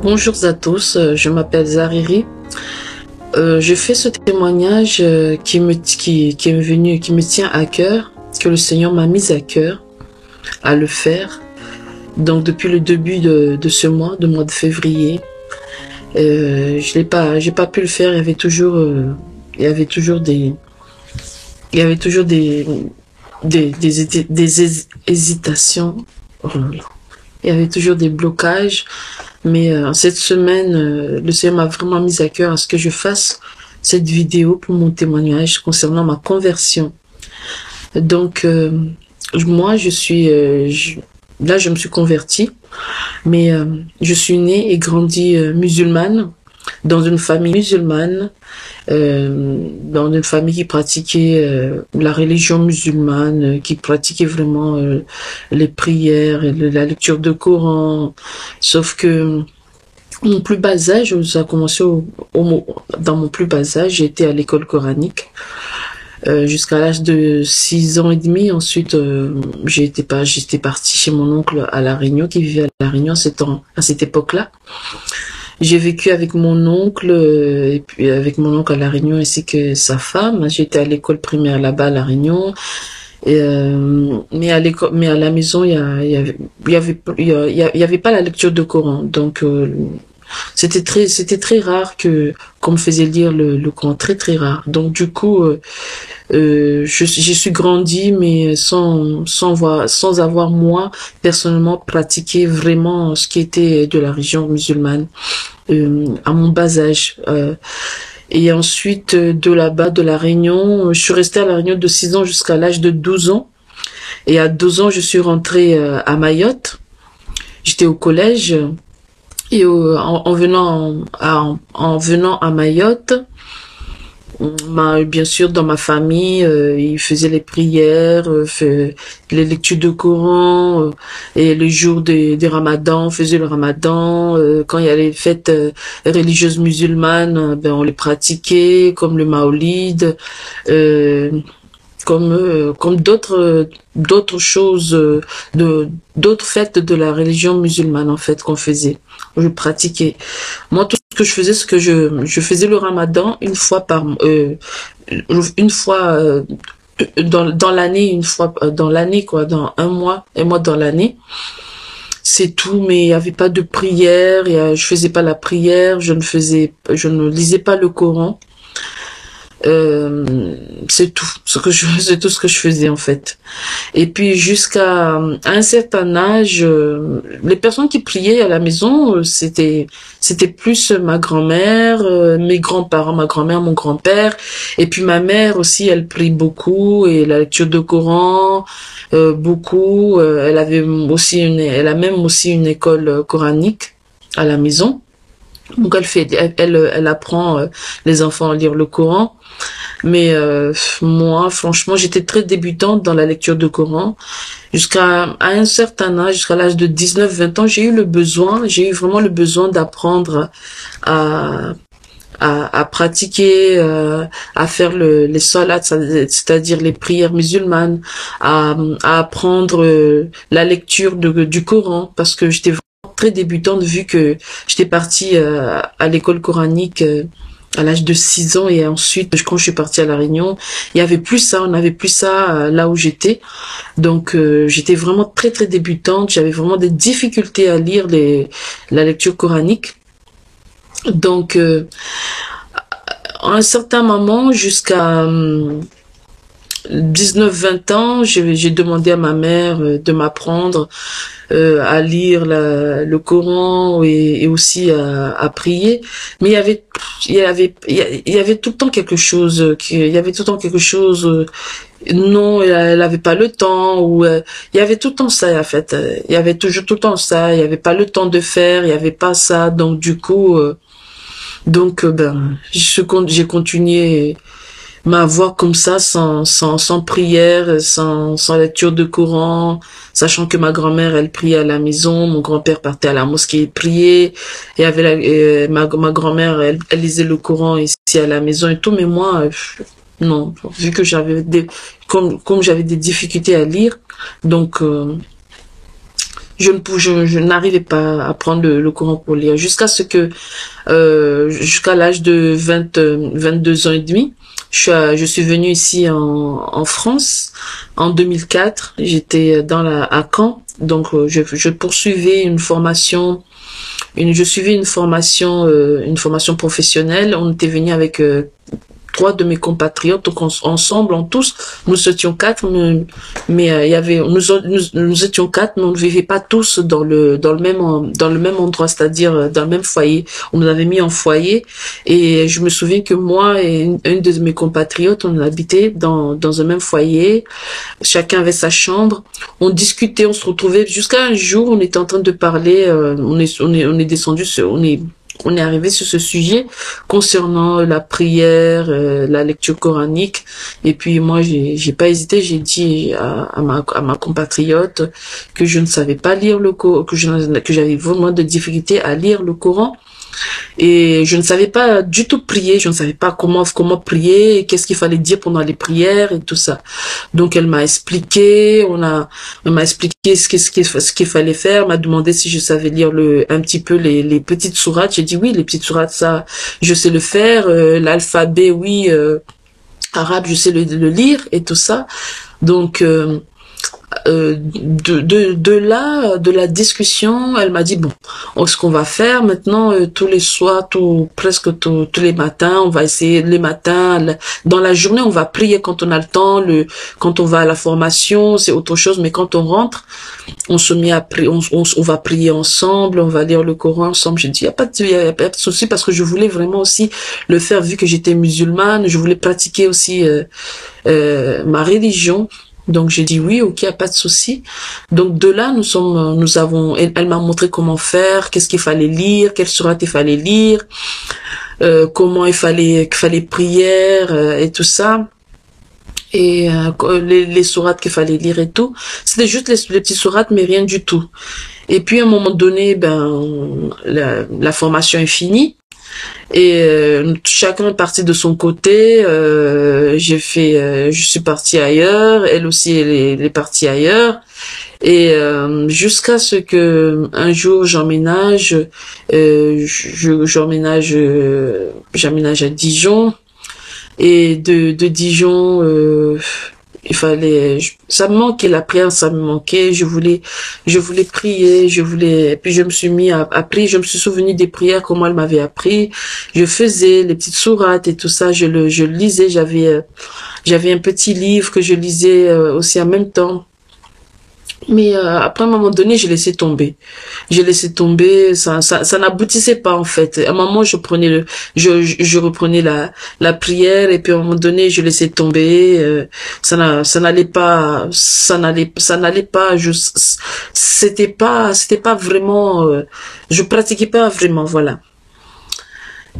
Bonjour à tous, je m'appelle Zariri. Je fais ce témoignage qui est venu, qui me tient à cœur, que le Seigneur m'a mis à cœur à le faire. Donc depuis le début de ce mois, de février, j'ai pas pu le faire. Il y avait toujours des hésitations. Oh là là. Il y avait toujours des blocages. Mais cette semaine, le Seigneur m'a vraiment mis à cœur à ce que je fasse cette vidéo pour mon témoignage concernant ma conversion. Donc, moi, là, je me suis convertie, mais je suis née et grandie musulmane, dans une famille musulmane, dans une famille qui pratiquait la religion musulmane, qui pratiquait vraiment les prières et la lecture de Coran. Sauf que mon plus bas âge, ça a commencé dans mon plus bas âge, j'étais à l'école coranique jusqu'à l'âge de 6 ans et demi. Ensuite, j'étais partie chez mon oncle à La Réunion, qui vivait à La Réunion à cette époque-là. J'ai vécu avec mon oncle, et puis avec mon oncle à La Réunion ainsi que sa femme. J'étais à l'école primaire là-bas à La Réunion. Et, mais à la maison, il y avait pas la lecture de Coran. Donc, c'était très rare qu'on me faisait lire le Coran, très rare. Donc, du coup, j'y suis grandi, mais sans avoir moi personnellement pratiqué vraiment ce qui était de la religion musulmane à mon bas âge. Et ensuite, de là-bas, de La Réunion, je suis restée à La Réunion de 6 ans jusqu'à l'âge de 12 ans. Et à 12 ans, je suis rentrée à Mayotte. J'étais au collège. Et en venant à Mayotte, bien sûr, dans ma famille, ils faisaient les prières, les lectures de Coran, et le jour des Ramadans, on faisait le Ramadan. Quand il y a les fêtes religieuses musulmanes, on les pratiquait, comme le Maolid, comme d'autres choses, d'autres fêtes de la religion musulmane en fait qu'on faisait. Je pratiquais. Moi, tout ce que je faisais, c'est que je faisais le Ramadan une fois dans l'année, une fois dans l'année, quoi, dans un mois dans l'année. C'est tout, mais il n'y avait pas de prière, je faisais pas la prière, je ne lisais pas le Coran. C'est tout ce que je faisais en fait. Et puis jusqu'à un certain âge, les personnes qui priaient à la maison, c'était plus ma grand-mère, mes grands-parents, ma grand-mère, mon grand-père, et puis ma mère aussi, elle prie beaucoup, et la lecture de Coran beaucoup. Elle a même aussi une école coranique à la maison. Donc elle apprend les enfants à lire le Coran. Mais moi, franchement, j'étais très débutante dans la lecture de Coran. À un certain âge, jusqu'à l'âge de 19-20 ans, j'ai eu vraiment le besoin d'apprendre à pratiquer, à faire les salats, c'est-à-dire les prières musulmanes, à apprendre la lecture du Coran, parce que j'étais vraiment très débutante vu que j'étais partie à l'école coranique à l'âge de 6 ans, et ensuite quand je suis partie à La Réunion, il y avait plus ça, on n'avait plus ça là où j'étais. Donc j'étais vraiment très débutante, j'avais vraiment des difficultés à lire la lecture coranique. Donc à un certain moment, jusqu'à 19-20 ans, j'ai demandé à ma mère de m'apprendre à lire le Coran et aussi à prier. Mais il y avait tout le temps quelque chose, non, elle avait pas le temps, ou il y avait tout le temps ça en fait. Il y avait toujours tout le temps ça, il y avait pas le temps de faire, il y avait pas ça. Donc du coup, j'ai continué ma voix comme ça, sans prière, sans lecture de Coran, sachant que ma grand-mère, elle priait à la maison, mon grand-père partait à la mosquée prier, et ma grand-mère, elle lisait le Coran ici à la maison et tout, mais moi, non, vu que comme j'avais des difficultés à lire, donc je n'arrivais pas à prendre le Coran pour lire jusqu'à ce que jusqu'à l'âge de 22 ans et demi. Je suis venue ici en France en 2004. J'étais à Caen, donc je poursuivais une formation. Je suivais une formation professionnelle. On était venu avec 3 de mes compatriotes, donc ensemble, en tous, nous étions 4, mais il y avait, nous étions 4, mais on ne vivait pas tous dans le même endroit, c'est-à-dire dans le même foyer. On nous avait mis en foyer, et je me souviens que moi et une de mes compatriotes, on habitait dans un même foyer. Chacun avait sa chambre. On discutait, on se retrouvait jusqu'à un jour, on était en train de parler, on est descendu on est arrivé sur ce sujet concernant la prière, la lecture coranique. Et puis moi, j'ai pas hésité, j'ai dit à ma compatriote que je ne savais pas lire le Coran, que j'avais vraiment de difficultés à lire le Coran. Et je ne savais pas du tout prier, je ne savais pas comment prier, qu'est-ce qu'il fallait dire pendant les prières et tout ça. Donc elle m'a expliqué, elle m'a expliqué ce qu'il fallait faire, m'a demandé si je savais lire un petit peu les petites sourates. J'ai dit oui, les petites sourates, ça, je sais le faire. L'alphabet, oui, arabe, je sais le lire et tout ça. Donc de la discussion, elle m'a dit bon, ce qu'on va faire maintenant, tous les soirs, presque tous les matins, on va essayer les matins, dans la journée, on va prier quand on a le temps, quand on va à la formation, c'est autre chose, mais quand on rentre, on se met à prier, on va prier ensemble, on va lire le Coran ensemble. J'ai dit, il y a pas de souci, parce que je voulais vraiment aussi le faire, vu que j'étais musulmane, je voulais pratiquer aussi ma religion. Donc j'ai dit oui, ok, y a pas de souci. Donc de là, elle m'a montré comment faire, qu'est-ce qu'il fallait lire, quelle sourate il fallait lire, comment il fallait prier et tout ça. Et les sourates qu'il fallait lire et tout. C'était juste les petits sourates, mais rien du tout. Et puis à un moment donné, la formation est finie. Et chacun est parti de son côté. Je suis partie ailleurs, elle aussi elle est partie ailleurs, et jusqu'à ce que un jour j'emménage à Dijon, et de Dijon, ça me manquait, la prière, ça me manquait, je voulais prier, et puis je me suis mis à prier, je me suis souvenu des prières, comment elle m'avait appris, je faisais les petites sourates et tout ça, je lisais, j'avais un petit livre que je lisais aussi en même temps. Mais après, à un moment donné, j'ai laissé tomber. Ça n'aboutissait pas, en fait. À un moment, je reprenais la prière, et puis à un moment donné, je laissais tomber. Ça n'allait pas. C'était pas vraiment. Je pratiquais pas vraiment, voilà.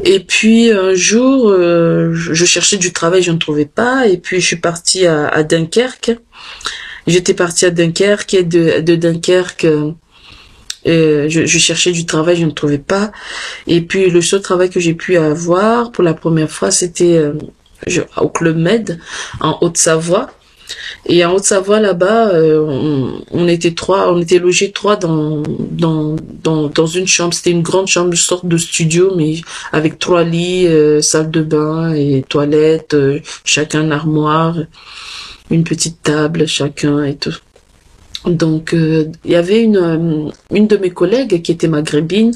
Et puis un jour, je cherchais du travail, je ne trouvais pas, et puis je suis partie à Dunkerque. J'étais partie à Dunkerque, et de Dunkerque, je cherchais du travail, je ne trouvais pas. Et puis le seul travail que j'ai pu avoir pour la première fois, c'était au Club Med, en Haute-Savoie. Et en Haute-Savoie, là-bas, on était logés 3 dans une chambre. C'était une grande chambre, une sorte de studio, mais avec 3 lits, salle de bain et toilette, chacun une armoire, une petite table chacun et tout. Donc il y avait une de mes collègues qui était maghrébine,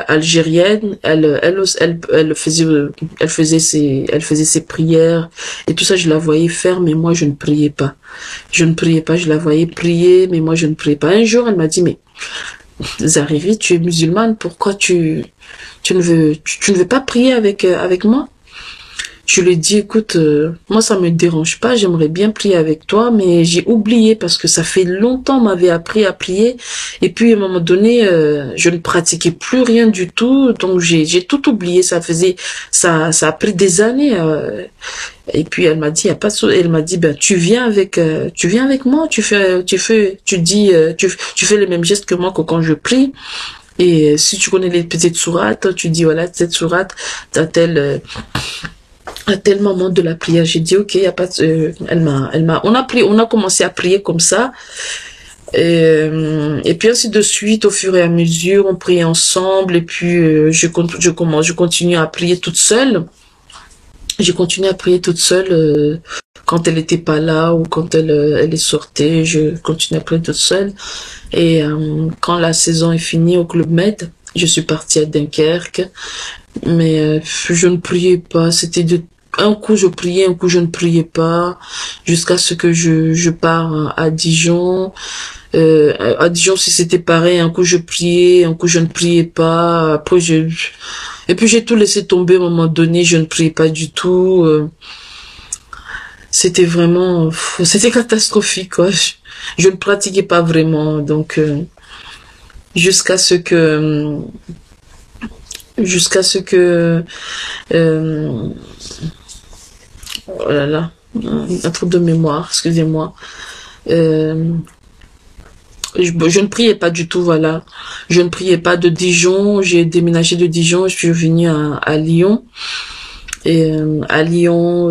algérienne. Elle faisait ses prières et tout ça, je la voyais faire, mais moi je ne priais pas. Je la voyais prier, mais moi je ne priais pas. Un jour, elle m'a dit, mais Zahrivi, tu es musulmane, pourquoi tu ne veux pas prier avec moi? Je lui ai dit, écoute, moi ça me dérange pas, j'aimerais bien prier avec toi, mais j'ai oublié, parce que ça fait longtemps on m'avait appris à prier, et puis à un moment donné, je ne pratiquais plus rien du tout, donc j'ai tout oublié. Ça a pris des années. Et puis elle m'a dit, elle m'a dit, ben tu viens avec moi, tu fais les mêmes gestes que moi quand je prie. Et si tu connais les petites sourates, tu dis voilà, cette sourate, t'as à tel moment de la prière. J'ai dit ok, y a pas de, on a commencé à prier comme ça. Et puis ainsi de suite, au fur et à mesure, on priait ensemble. Et puis je continue à prier toute seule. J'ai continué à prier toute seule quand elle était pas là ou quand elle est sortie. Je continue à prier toute seule. Et quand la saison est finie au Club Med, je suis partie à Dunkerque. Mais je ne priais pas. C'était un coup je priais, un coup je ne priais pas, jusqu'à ce que je pars à Dijon. À Dijon, si c'était pareil, un coup je priais, un coup je ne priais pas. Après et puis j'ai tout laissé tomber à un moment donné. Je ne priais pas du tout. C'était vraiment, c'était catastrophique, quoi. Je ne pratiquais pas vraiment, donc jusqu'à ce que jusqu'à ce que oh là là, un trou de mémoire, excusez-moi. Je ne priais pas du tout, voilà. Je ne priais pas de Dijon. J'ai déménagé de Dijon, je suis venue à Lyon. Et à Lyon,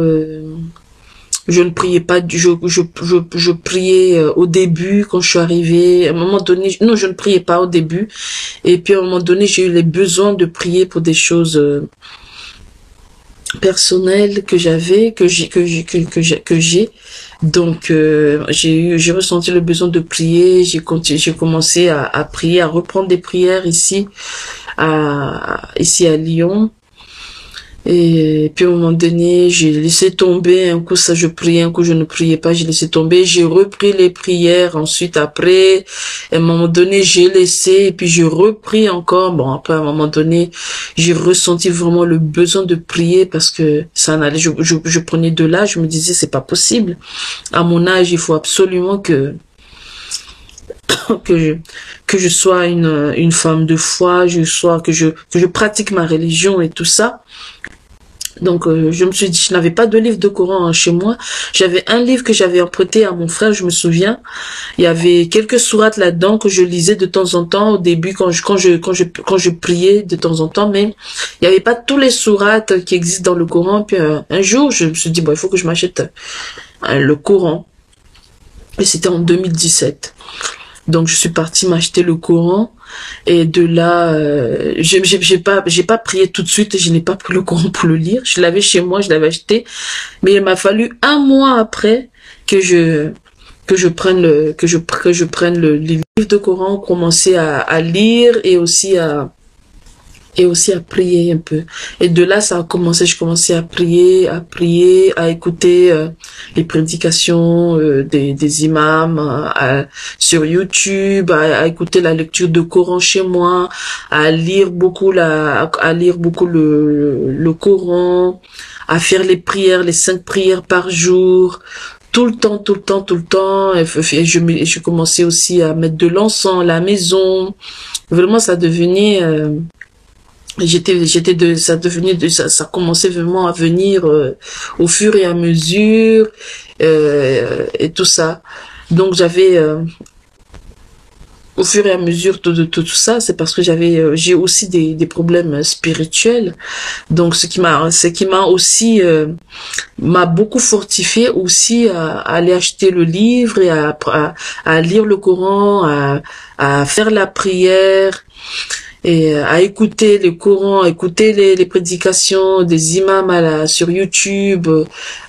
je ne priais pas, je priais au début quand je suis arrivée. À un moment donné, non, je ne priais pas au début. Et puis à un moment donné, j'ai eu les besoins de prier pour des choses personnelles que j'avais, que j'ai. Donc j'ai ressenti le besoin de prier. J'ai commencé à prier, à reprendre des prières ici à Lyon. Et puis à un moment donné, j'ai laissé tomber, un coup ça je priais, un coup je ne priais pas, j'ai laissé tomber, j'ai repris les prières, ensuite après, à un moment donné j'ai laissé, et puis j'ai repris encore, bon après à un moment donné, j'ai ressenti vraiment le besoin de prier, parce que ça n'allait, je prenais de l'âge, je me disais c'est pas possible, à mon âge il faut absolument que je sois une femme de foi, que je pratique ma religion et tout ça. Donc je me suis dit, je n'avais pas de livre de Coran chez moi. J'avais un livre que j'avais emprunté à mon frère, je me souviens. Il y avait quelques sourates là-dedans que je lisais de temps en temps au début quand je priais de temps en temps, mais il n'y avait pas tous les sourates qui existent dans le Coran. Puis un jour, je me suis dit bon, il faut que je m'achète le Coran. Et c'était en 2017. Donc je suis partie m'acheter le Coran et de là j'ai pas prié tout de suite et je n'ai pas pris le Coran pour le lire. Je l'avais chez moi, je l'avais acheté, mais il m'a fallu un mois après que je prenne le livre de Coran, commencer à lire et aussi à prier un peu. Et de là, ça a commencé, je commençais à prier, à écouter les prédications des imams sur YouTube, à écouter la lecture de Coran chez moi, à lire beaucoup le Coran, à faire les prières, les 5 prières par jour. Tout le temps. Et je commençais aussi à mettre de l'encens à la maison. Vraiment, ça devenait... ça commençait vraiment à venir au fur et à mesure et tout ça. Donc j'avais au fur et à mesure de tout ça, c'est parce que j'ai aussi des problèmes spirituels. Donc ce qui m'a aussi m'a beaucoup fortifié aussi à aller acheter le livre et à lire le Coran, à faire la prière et à écouter le Coran, à écouter les prédications des imams sur YouTube,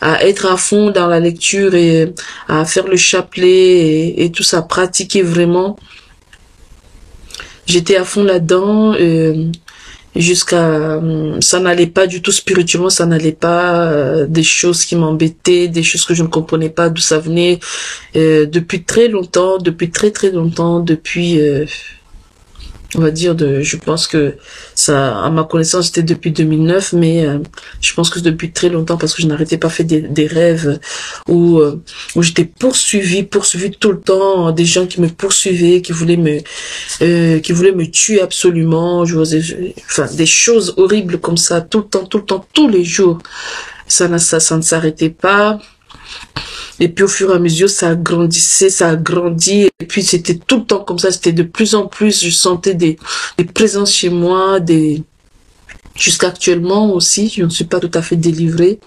à être à fond dans la lecture et à faire le chapelet et tout ça, pratiquer vraiment. J'étais à fond là-dedans jusqu'à... ça n'allait pas du tout spirituellement, ça n'allait pas, des choses qui m'embêtaient, des choses que je ne comprenais pas d'où ça venait, depuis très longtemps, depuis très longtemps, depuis... on va dire je pense que ça, à ma connaissance, c'était depuis 2009, mais je pense que depuis très longtemps parce que je n'arrêtais pas fait des rêves où j'étais poursuivie tout le temps, des gens qui me poursuivaient, qui voulaient me tuer absolument, enfin des choses horribles comme ça tout le temps, tous les jours. Ça ne s'arrêtait pas. Et puis au fur et à mesure, ça agrandissait, ça a grandi. Et puis c'était tout le temps comme ça, c'était de plus en plus, je sentais des présences chez moi, jusqu'à actuellement aussi, je ne suis pas tout à fait délivrée.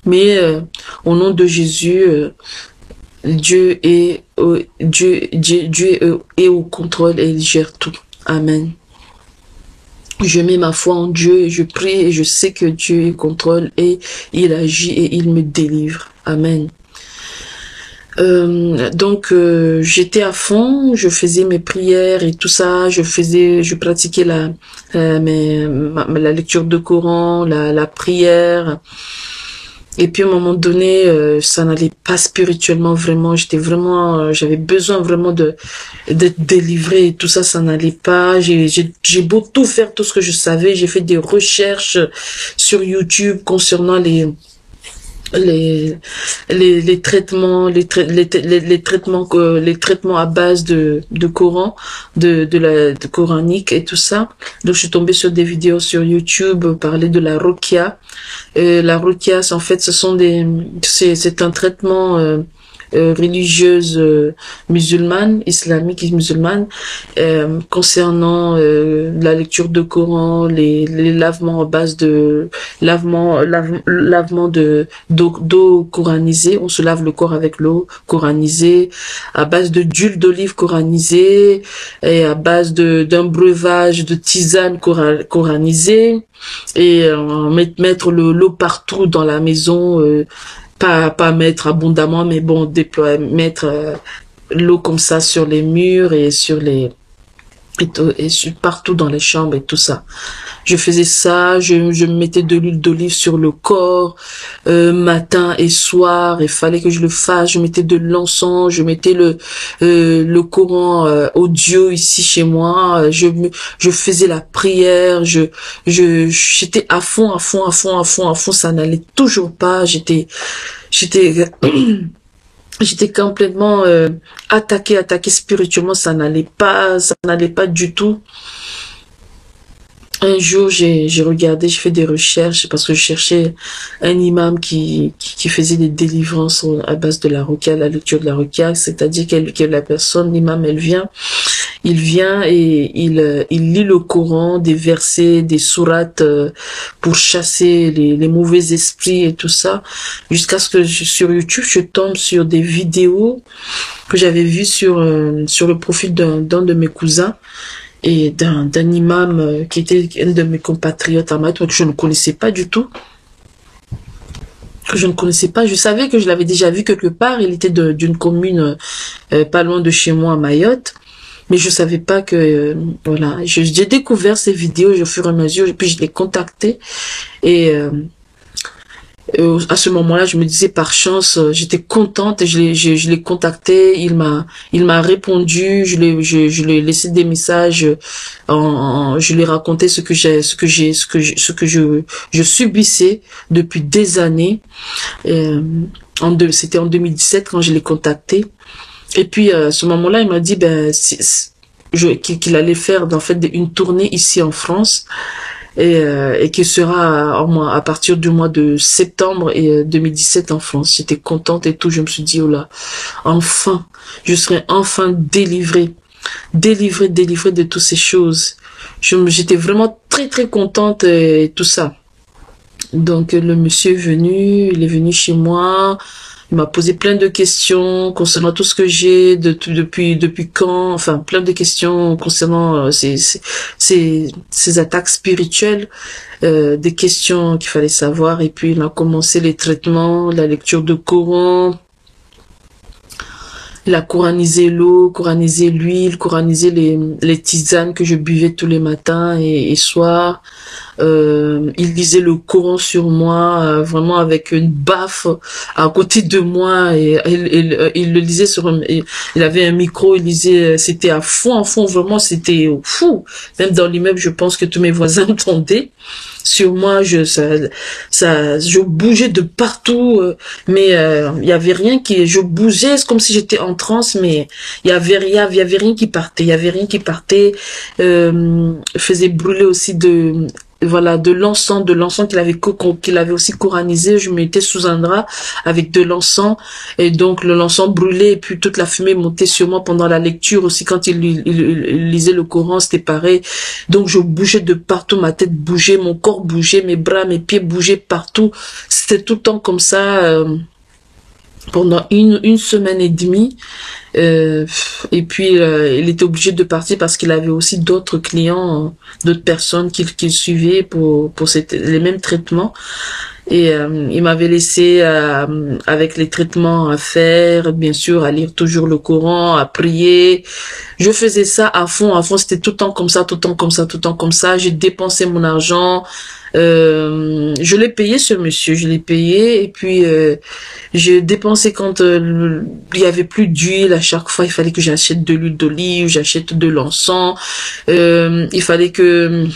Mais au nom de Jésus, Dieu est au contrôle et il gère tout. Amen. Je mets ma foi en Dieu et je prie et je sais que Dieu contrôle et il agit et il me délivre. Amen. Donc j'étais à fond, je faisais mes prières et tout ça, je pratiquais la lecture de Coran, la prière. Et puis à un moment donné, ça n'allait pas spirituellement vraiment. J'avais besoin vraiment d'être délivrée et tout ça, ça n'allait pas. J'ai beau tout faire, tout ce que je savais. J'ai fait des recherches sur YouTube concernant les traitements, les traitements à base de Coran, de coranique et tout ça. Donc je suis tombée sur des vidéos sur YouTube parler de la ruqya. La ruqya, en fait, c'est un traitement religieuse musulmane, islamique et musulmane, concernant la lecture de Coran, les lavements en base de lavement d'eau coranisée. On se lave le corps avec l'eau coranisée, à base d'huile d'olive coranisée et à base d'un breuvage de tisane coranisée, et mettre l'eau partout dans la maison. Pas mettre abondamment, mais bon, mettre l'eau comme ça sur les murs et partout dans les chambres et tout ça. Je faisais ça, je me mettais de l'huile d'olive sur le corps, matin et soir, il fallait que je le fasse. Je mettais de l'encens, je mettais le Coran audio ici chez moi, je faisais la prière, j'étais à fond, ça n'allait toujours pas, j'étais complètement attaquée spirituellement, ça n'allait pas du tout. Un jour, j'ai regardé, j'ai fait des recherches parce que je cherchais un imam qui faisait des délivrances à base de la ruqya, la lecture de la ruqya, c'est-à-dire que la personne, l'imam, il vient et il lit le Coran, des versets, des sourates pour chasser les mauvais esprits et tout ça, jusqu'à ce que sur YouTube, je tombe sur des vidéos que j'avais vues sur le profil d'un de mes cousins, et d'un imam qui était un de mes compatriotes à Mayotte, que je ne connaissais pas du tout. Je savais que je l'avais déjà vu quelque part. Il était d'une commune pas loin de chez moi à Mayotte. Mais je savais pas que... voilà, j'ai découvert ces vidéos au fur et à mesure, et puis je l'ai contacté. Et à ce moment-là, je me disais par chance, j'étais contente, et je l'ai contacté, il m'a répondu, je lui ai laissé des messages, je lui ai raconté ce que je subissais depuis des années. C'était en 2017 quand je l'ai contacté. Et puis à ce moment-là, il m'a dit qu'il allait faire en fait une tournée ici en France. Et qui sera à partir du mois de septembre 2017 en France. J'étais contente et tout, je me suis dit, oh là, enfin, je serai enfin délivrée de toutes ces choses. J'étais vraiment très contente et tout ça. Donc le monsieur il est venu chez moi. Il m'a posé plein de questions concernant tout ce que j'ai depuis quand, enfin plein de questions concernant ces attaques spirituelles, des questions qu'il fallait savoir. Et puis il a commencé les traitements, la lecture de Coran. Il a coranisé l'eau, coranisé l'huile, coranisé les tisanes que je buvais tous les matins et soirs. Il lisait le Coran sur moi, vraiment avec une baffe à côté de moi, et il le lisait il avait un micro, il lisait, c'était à fond, vraiment, c'était fou. Même dans l'immeuble, je pense que tous mes voisins entendaient. Sur moi, je bougeais de partout, mais il y avait rien je bougeais, c'est comme si j'étais en transe, mais il y avait rien qui partait, faisait brûler aussi de l'encens, qu'il avait aussi coranisé. Je mettais sous un drap avec de l'encens, et donc l'encens brûlait, et puis toute la fumée montait sur moi pendant la lecture aussi. Quand il lisait le Coran, c'était pareil. Donc je bougeais de partout, ma tête bougeait, mon corps bougeait, mes bras, mes pieds bougeaient partout. C'était tout le temps comme ça. pendant une semaine et demie. Et puis il était obligé de partir parce qu'il avait aussi d'autres clients, d'autres personnes qu'il suivait pour les mêmes traitements. Et il m'avait laissé avec les traitements à faire, bien sûr, à lire toujours le Coran, à prier. Je faisais ça à fond, c'était tout le temps comme ça, tout le temps comme ça, tout le temps comme ça. J'ai dépensé mon argent. Je l'ai payé ce monsieur, je l'ai payé, et puis j'ai dépensé quand il y avait plus d'huile. À chaque fois il fallait que j'achète de l'huile d'olive, j'achète de l'encens, il fallait que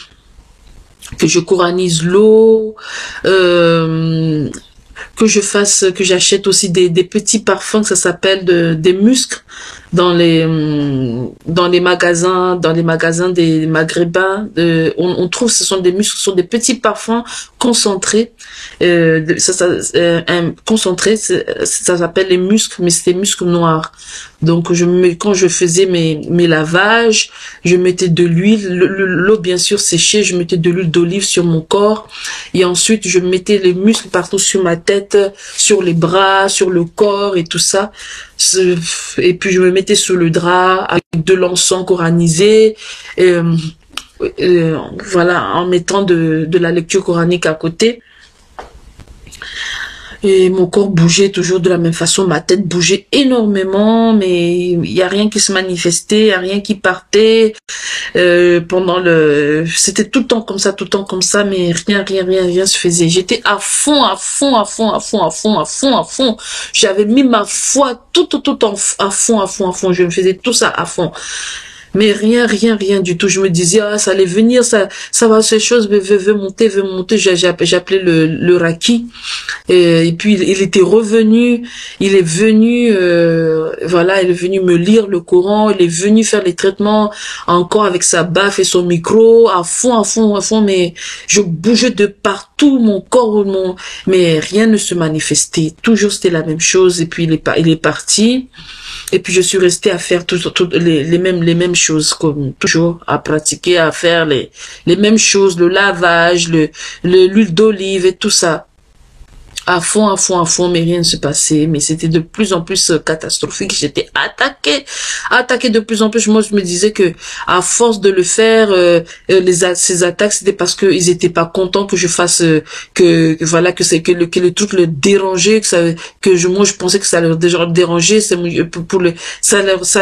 je coranise l'eau, que j'achète aussi des petits parfums, que ça s'appelle des muscs dans les magasins des maghrébins. On trouve, ce sont des muscs, ce sont des petits parfums concentrés, concentrés, ça s'appelle les muscs, mais c'est des muscs noirs. Donc quand je faisais mes lavages, je mettais de l'huile, l'eau bien sûr séchée, je mettais de l'huile d'olive sur mon corps, et ensuite je mettais les muscles partout sur ma tête, sur les bras, sur le corps et tout ça. Et puis je me mettais sous le drap avec de l'encens coranisé, voilà, en mettant de la lecture coranique à côté. Et mon corps bougeait toujours de la même façon, ma tête bougeait énormément, mais il n'y a rien qui se manifestait, il n'y a rien qui partait. C'était tout le temps comme ça, mais rien se faisait. J'étais à fond. J'avais mis ma foi tout à fond. Je me faisais tout ça à fond. Mais rien du tout. Je me disais, ah, ça allait venir, ça va, ces choses veut monter. J'appelais le Raki. Et puis, il était revenu, il est venu, voilà, il est venu me lire le Coran, il est venu faire les traitements encore avec sa baffe et son micro, à fond, mais je bougeais de partout, mon corps, mais rien ne se manifestait. Toujours, c'était la même chose. Et puis, il est parti. Et puis je suis restée à faire les mêmes choses, comme toujours, à pratiquer, à faire les mêmes choses, le lavage, l'huile d'olive et tout ça. À fond, mais rien ne se passait, mais c'était de plus en plus catastrophique. J'étais attaquée de plus en plus. Moi, je me disais que à force de le faire, ces attaques, c'était parce que ils étaient pas contents que je fasse, voilà, que le truc le dérangeait, moi je pensais que ça leur dérangeait, ça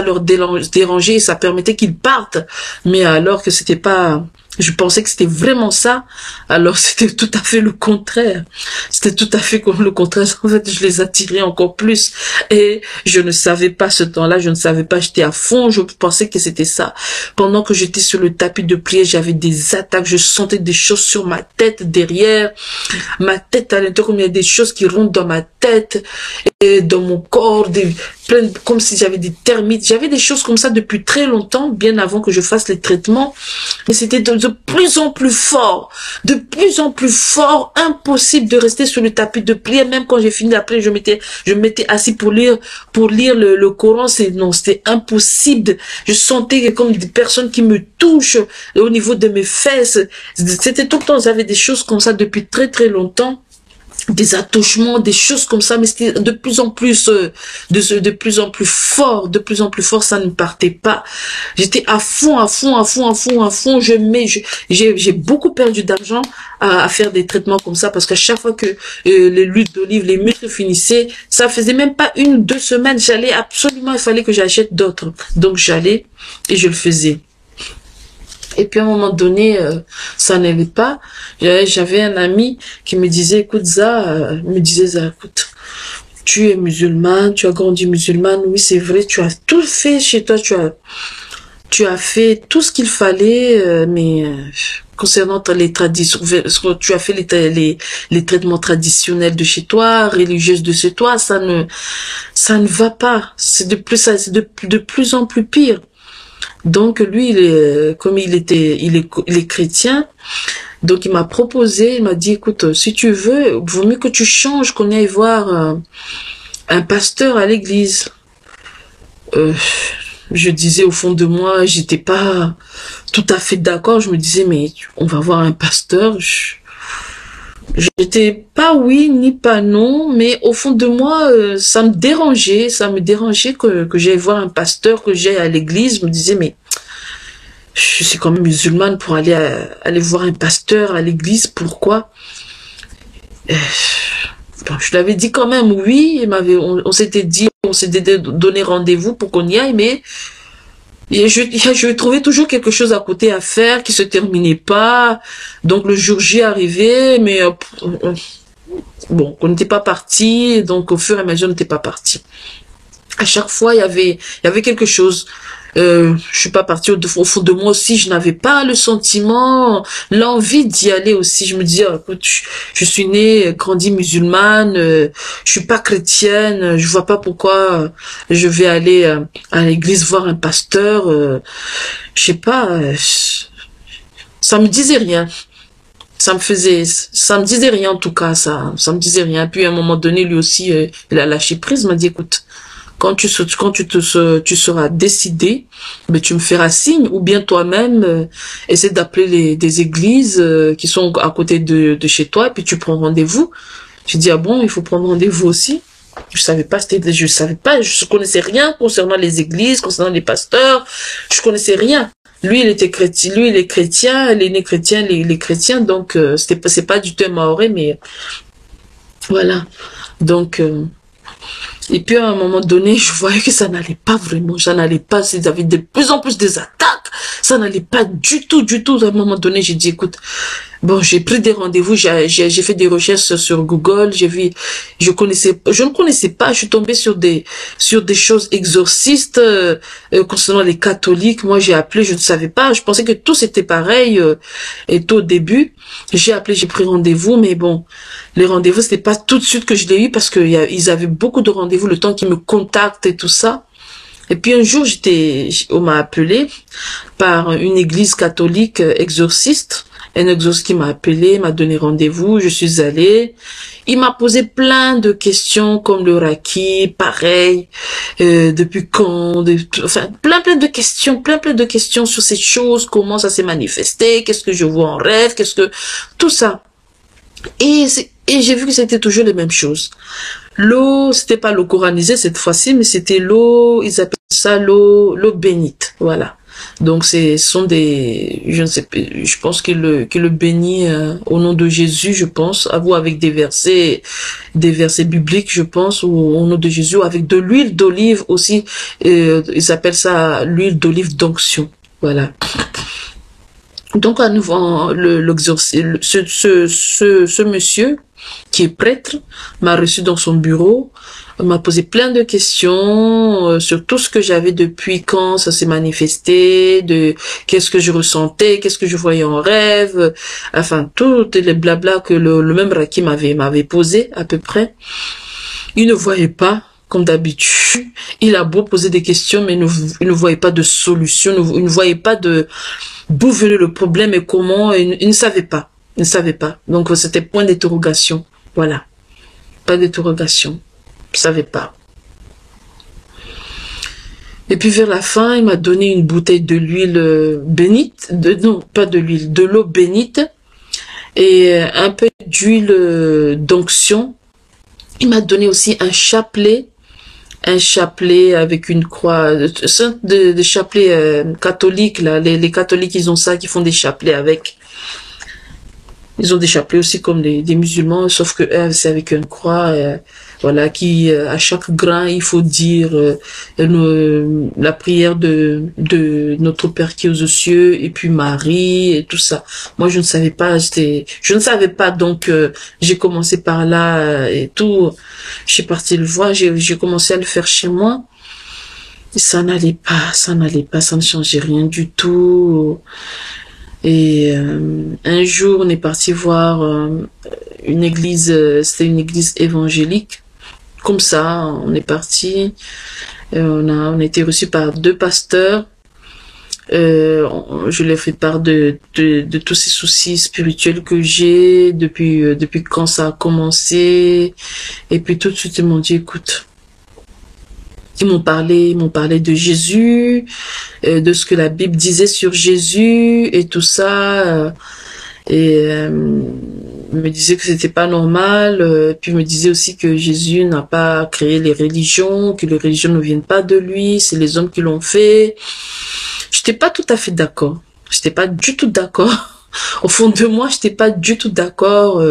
leur dérangeait, et ça permettait qu'ils partent. Mais alors que c'était pas. Je pensais que c'était vraiment ça, alors c'était tout à fait le contraire. C'était tout à fait comme le contraire. En fait, je les attirais encore plus. Et je ne savais pas ce temps-là, j'étais à fond, je pensais que c'était ça. Pendant que j'étais sur le tapis de prière, j'avais des attaques, je sentais des choses sur ma tête, derrière, ma tête à l'intérieur, comme il y a des choses qui rentrent dans ma tête, et dans mon corps, comme si j'avais des termites. J'avais des choses comme ça depuis très longtemps, bien avant que je fasse les traitements. Mais c'était de plus en plus fort, impossible de rester sur le tapis de prière. Même quand j'ai fini la prière, je m'étais assis pour lire le Coran. C'était impossible. Je sentais comme des personnes qui me touchent au niveau de mes fesses. C'était tout le temps, j'avais des choses comme ça depuis très très longtemps. Des attouchements, des choses comme ça, mais c'était de plus en plus fort, ça ne partait pas. J'étais à fond. J'ai beaucoup perdu d'argent à faire des traitements comme ça, parce qu'à chaque fois que l'huile d'olive, les muscles finissaient, ça faisait même pas 1 ou 2 semaines, il fallait que j'achète d'autres. Donc j'allais et je le faisais. Et puis à un moment donné, ça n'allait pas. J'avais un ami qui me disait, écoute Za, écoute, tu es musulmane, tu as grandi musulmane, oui c'est vrai, tu as tout fait chez toi, tu as fait tout ce qu'il fallait, mais concernant les traditions, tu as fait les traitements traditionnels de chez toi, religieuses de chez toi, ça ne va pas. C'est de plus en plus pire. Donc lui, comme il est chrétien, donc il m'a proposé, il m'a dit, écoute, si tu veux, vaut mieux que tu changes, qu'on aille voir un pasteur à l'église. Je disais au fond de moi, j'étais pas tout à fait d'accord. Je me disais, mais on va voir un pasteur. J'étais pas oui ni pas non, mais au fond de moi, ça me dérangeait. Ça me dérangeait que j'aille voir un pasteur, que j'aille à l'église. Je me disais, mais je suis quand même musulmane pour aller voir un pasteur à l'église, pourquoi? Bon, je l'avais dit quand même, oui, on s'était dit, on s'était donné rendez-vous pour qu'on y aille, mais je trouvais toujours quelque chose à côté à faire qui se terminait pas. Donc le jour J arrivait, mais bon, on n'était pas parti, donc au fur et à mesure on n'était pas parti. À chaque fois, il y avait quelque chose. Je suis pas partie au fond de moi aussi, je n'avais pas le sentiment, l'envie d'y aller aussi. Je me disais, écoute, je suis née, grandie musulmane, je suis pas chrétienne, je vois pas pourquoi je vais aller à l'église voir un pasteur. Je sais pas, ça me disait rien. Ça me disait rien en tout cas, ça me disait rien. Puis à un moment donné, lui aussi, il a lâché prise, il m'a dit, écoute, tu seras décidé, mais tu me feras signe, ou bien toi-même, essaie d'appeler des églises qui sont à côté de chez toi, et puis tu prends rendez-vous. Tu dis, ah bon, il faut prendre rendez-vous aussi. Je savais pas, je connaissais rien concernant les églises, concernant les pasteurs, je connaissais rien. Lui, il était chrétien, lui, il est chrétien, il est né chrétien, les chrétiens, donc c'est pas du tout un maoré, mais voilà. Donc et puis à un moment donné, je voyais que ça n'allait pas vraiment, ça n'allait pas, ils avaient de plus en plus des attaques, ça n'allait pas du tout, du tout. À un moment donné, j'ai dit, écoute, bon, j'ai pris des rendez-vous, j'ai fait des recherches sur Google, j'ai vu, je ne connaissais pas, je suis tombée sur des choses exorcistes concernant les catholiques. Moi, j'ai appelé, je ne savais pas, je pensais que tous étaient pareils, et tout au début, j'ai appelé, j'ai pris rendez-vous, mais bon, les rendez-vous, c'était pas tout de suite que je l'ai eu parce que ils avaient beaucoup de rendez-vous, le temps qu'ils me contactent et tout ça. Et puis un jour, on m'a appelé par une église catholique exorciste. Un exorciste qui m'a appelé, m'a donné rendez-vous, je suis allée. Il m'a posé plein de questions comme le Reiki, pareil, depuis quand, enfin plein de questions, plein de questions sur ces choses, comment ça s'est manifesté, qu'est-ce que je vois en rêve, tout ça. Et j'ai vu que c'était toujours les mêmes choses. L'eau, c'était pas l'eau coranisée cette fois-ci, mais c'était l'eau, ils appellent ça l'eau bénite, voilà. Donc ce sont des, je ne sais pas, je pense qu'il le bénit au nom de Jésus, je pense, à vous avec des versets bibliques, je pense, ou au nom de Jésus, avec de l'huile d'olive aussi, ils appellent ça l'huile d'olive d'onction, voilà. Donc à nouveau, ce monsieur qui est prêtre m'a reçu dans son bureau, m'a posé plein de questions sur tout ce que j'avais depuis quand ça s'est manifesté, de qu'est-ce que je ressentais, qu'est-ce que je voyais en rêve, enfin tout les blabla que le même Raki m'avait posé à peu près. Il ne voyait pas, comme d'habitude. Il a beau poser des questions, mais il ne voyait pas de solution, il ne voyait pas d'où venait le problème et comment, il ne savait pas. Il ne savait pas. Donc c'était point d'interrogation. Voilà. Pas d'interrogation. Il ne savait pas. Et puis vers la fin, il m'a donné une bouteille de l'huile bénite, non, pas de l'huile, de l'eau bénite et un peu d'huile d'onction. Il m'a donné aussi un chapelet avec une croix, de chapelet catholique là. Les catholiques, ils ont ça, qui font des chapelets avec. Ils ont des chapelets aussi comme des musulmans, sauf que c'est avec une croix, voilà, qui à chaque grain il faut dire la prière de notre Père qui est aux cieux, et puis Marie et tout ça. Moi je ne savais pas, donc j'ai commencé par là et tout. Je suis partie le voir, j'ai commencé à le faire chez moi. Et ça n'allait pas, ça ne changeait rien du tout. Et un jour, on est parti voir une église, c'était une église évangélique. Comme ça, on est parti. On a été reçus par 2 pasteurs. Je leur fais part de tous ces soucis spirituels que j'ai depuis quand ça a commencé. Et puis tout de suite, ils m'ont dit, écoute, ils m'ont parlé de Jésus, de ce que la Bible disait sur Jésus et tout ça. Et me disait que c'était pas normal, puis me disait aussi que Jésus n'a pas créé les religions, que les religions ne viennent pas de lui, c'est les hommes qui l'ont fait. J'étais pas tout à fait d'accord. J'étais pas du tout d'accord. Au fond de moi, j'étais pas du tout d'accord.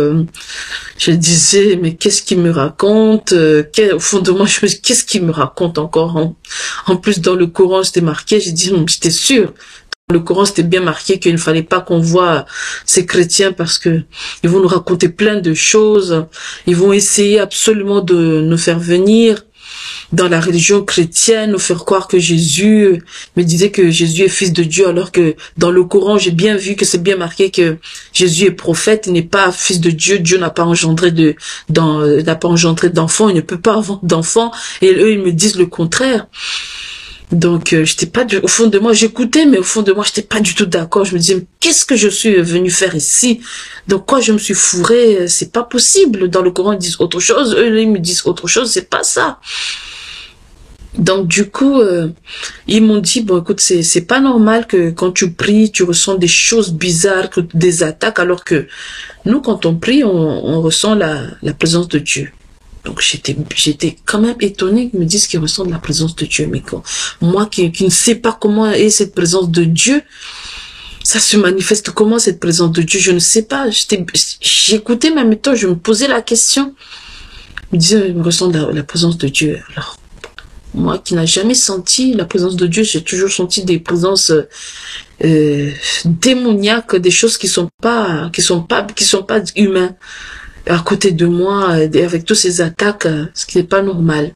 Je disais, mais qu'est-ce qu'il me raconte? Au fond de moi, je me dis, qu'est-ce qu'il me raconte encore? En plus, dans le Coran, c'était marqué, j'ai dit, j'étais sûre. Dans le Coran, c'était bien marqué qu'il ne fallait pas qu'on voit ces chrétiens parce que ils vont nous raconter plein de choses. Ils vont essayer absolument de nous faire venir dans la religion chrétienne, nous faire croire que Jésus me disait que Jésus est fils de Dieu, alors que dans le Coran, j'ai bien vu que c'est bien marqué que Jésus est prophète, il n'est pas fils de Dieu, Dieu n'a pas engendré d'enfants, il ne peut pas avoir d'enfants, et eux, ils me disent le contraire. Donc, j'étais pas au fond de moi, j'écoutais, mais au fond de moi, j'étais pas du tout d'accord. Je me disais, qu'est-ce que je suis venu faire ici? Donc, quoi, je me suis fourrée, c'est pas possible. Dans le Coran, ils disent autre chose, eux, ils me disent autre chose, c'est pas ça. Donc du coup, ils m'ont dit, bon écoute, c'est pas normal que quand tu pries, tu ressens des choses bizarres, des attaques, alors que nous, quand on prie, on ressent la présence de Dieu. Donc j'étais quand même étonnée qu'ils me disent qu'ils ressentent la présence de Dieu. Mais moi qui ne sais pas comment est cette présence de Dieu, ça se manifeste comment cette présence de Dieu, je ne sais pas. J'écoutais ma méthode, je me posais la question. Ils me disaient, ils ressentent la présence de Dieu. Alors, moi qui n'ai jamais senti la présence de Dieu, j'ai toujours senti des présences démoniaques, des choses qui sont pas humaines à côté de moi, avec toutes ces attaques, ce qui n'est pas normal.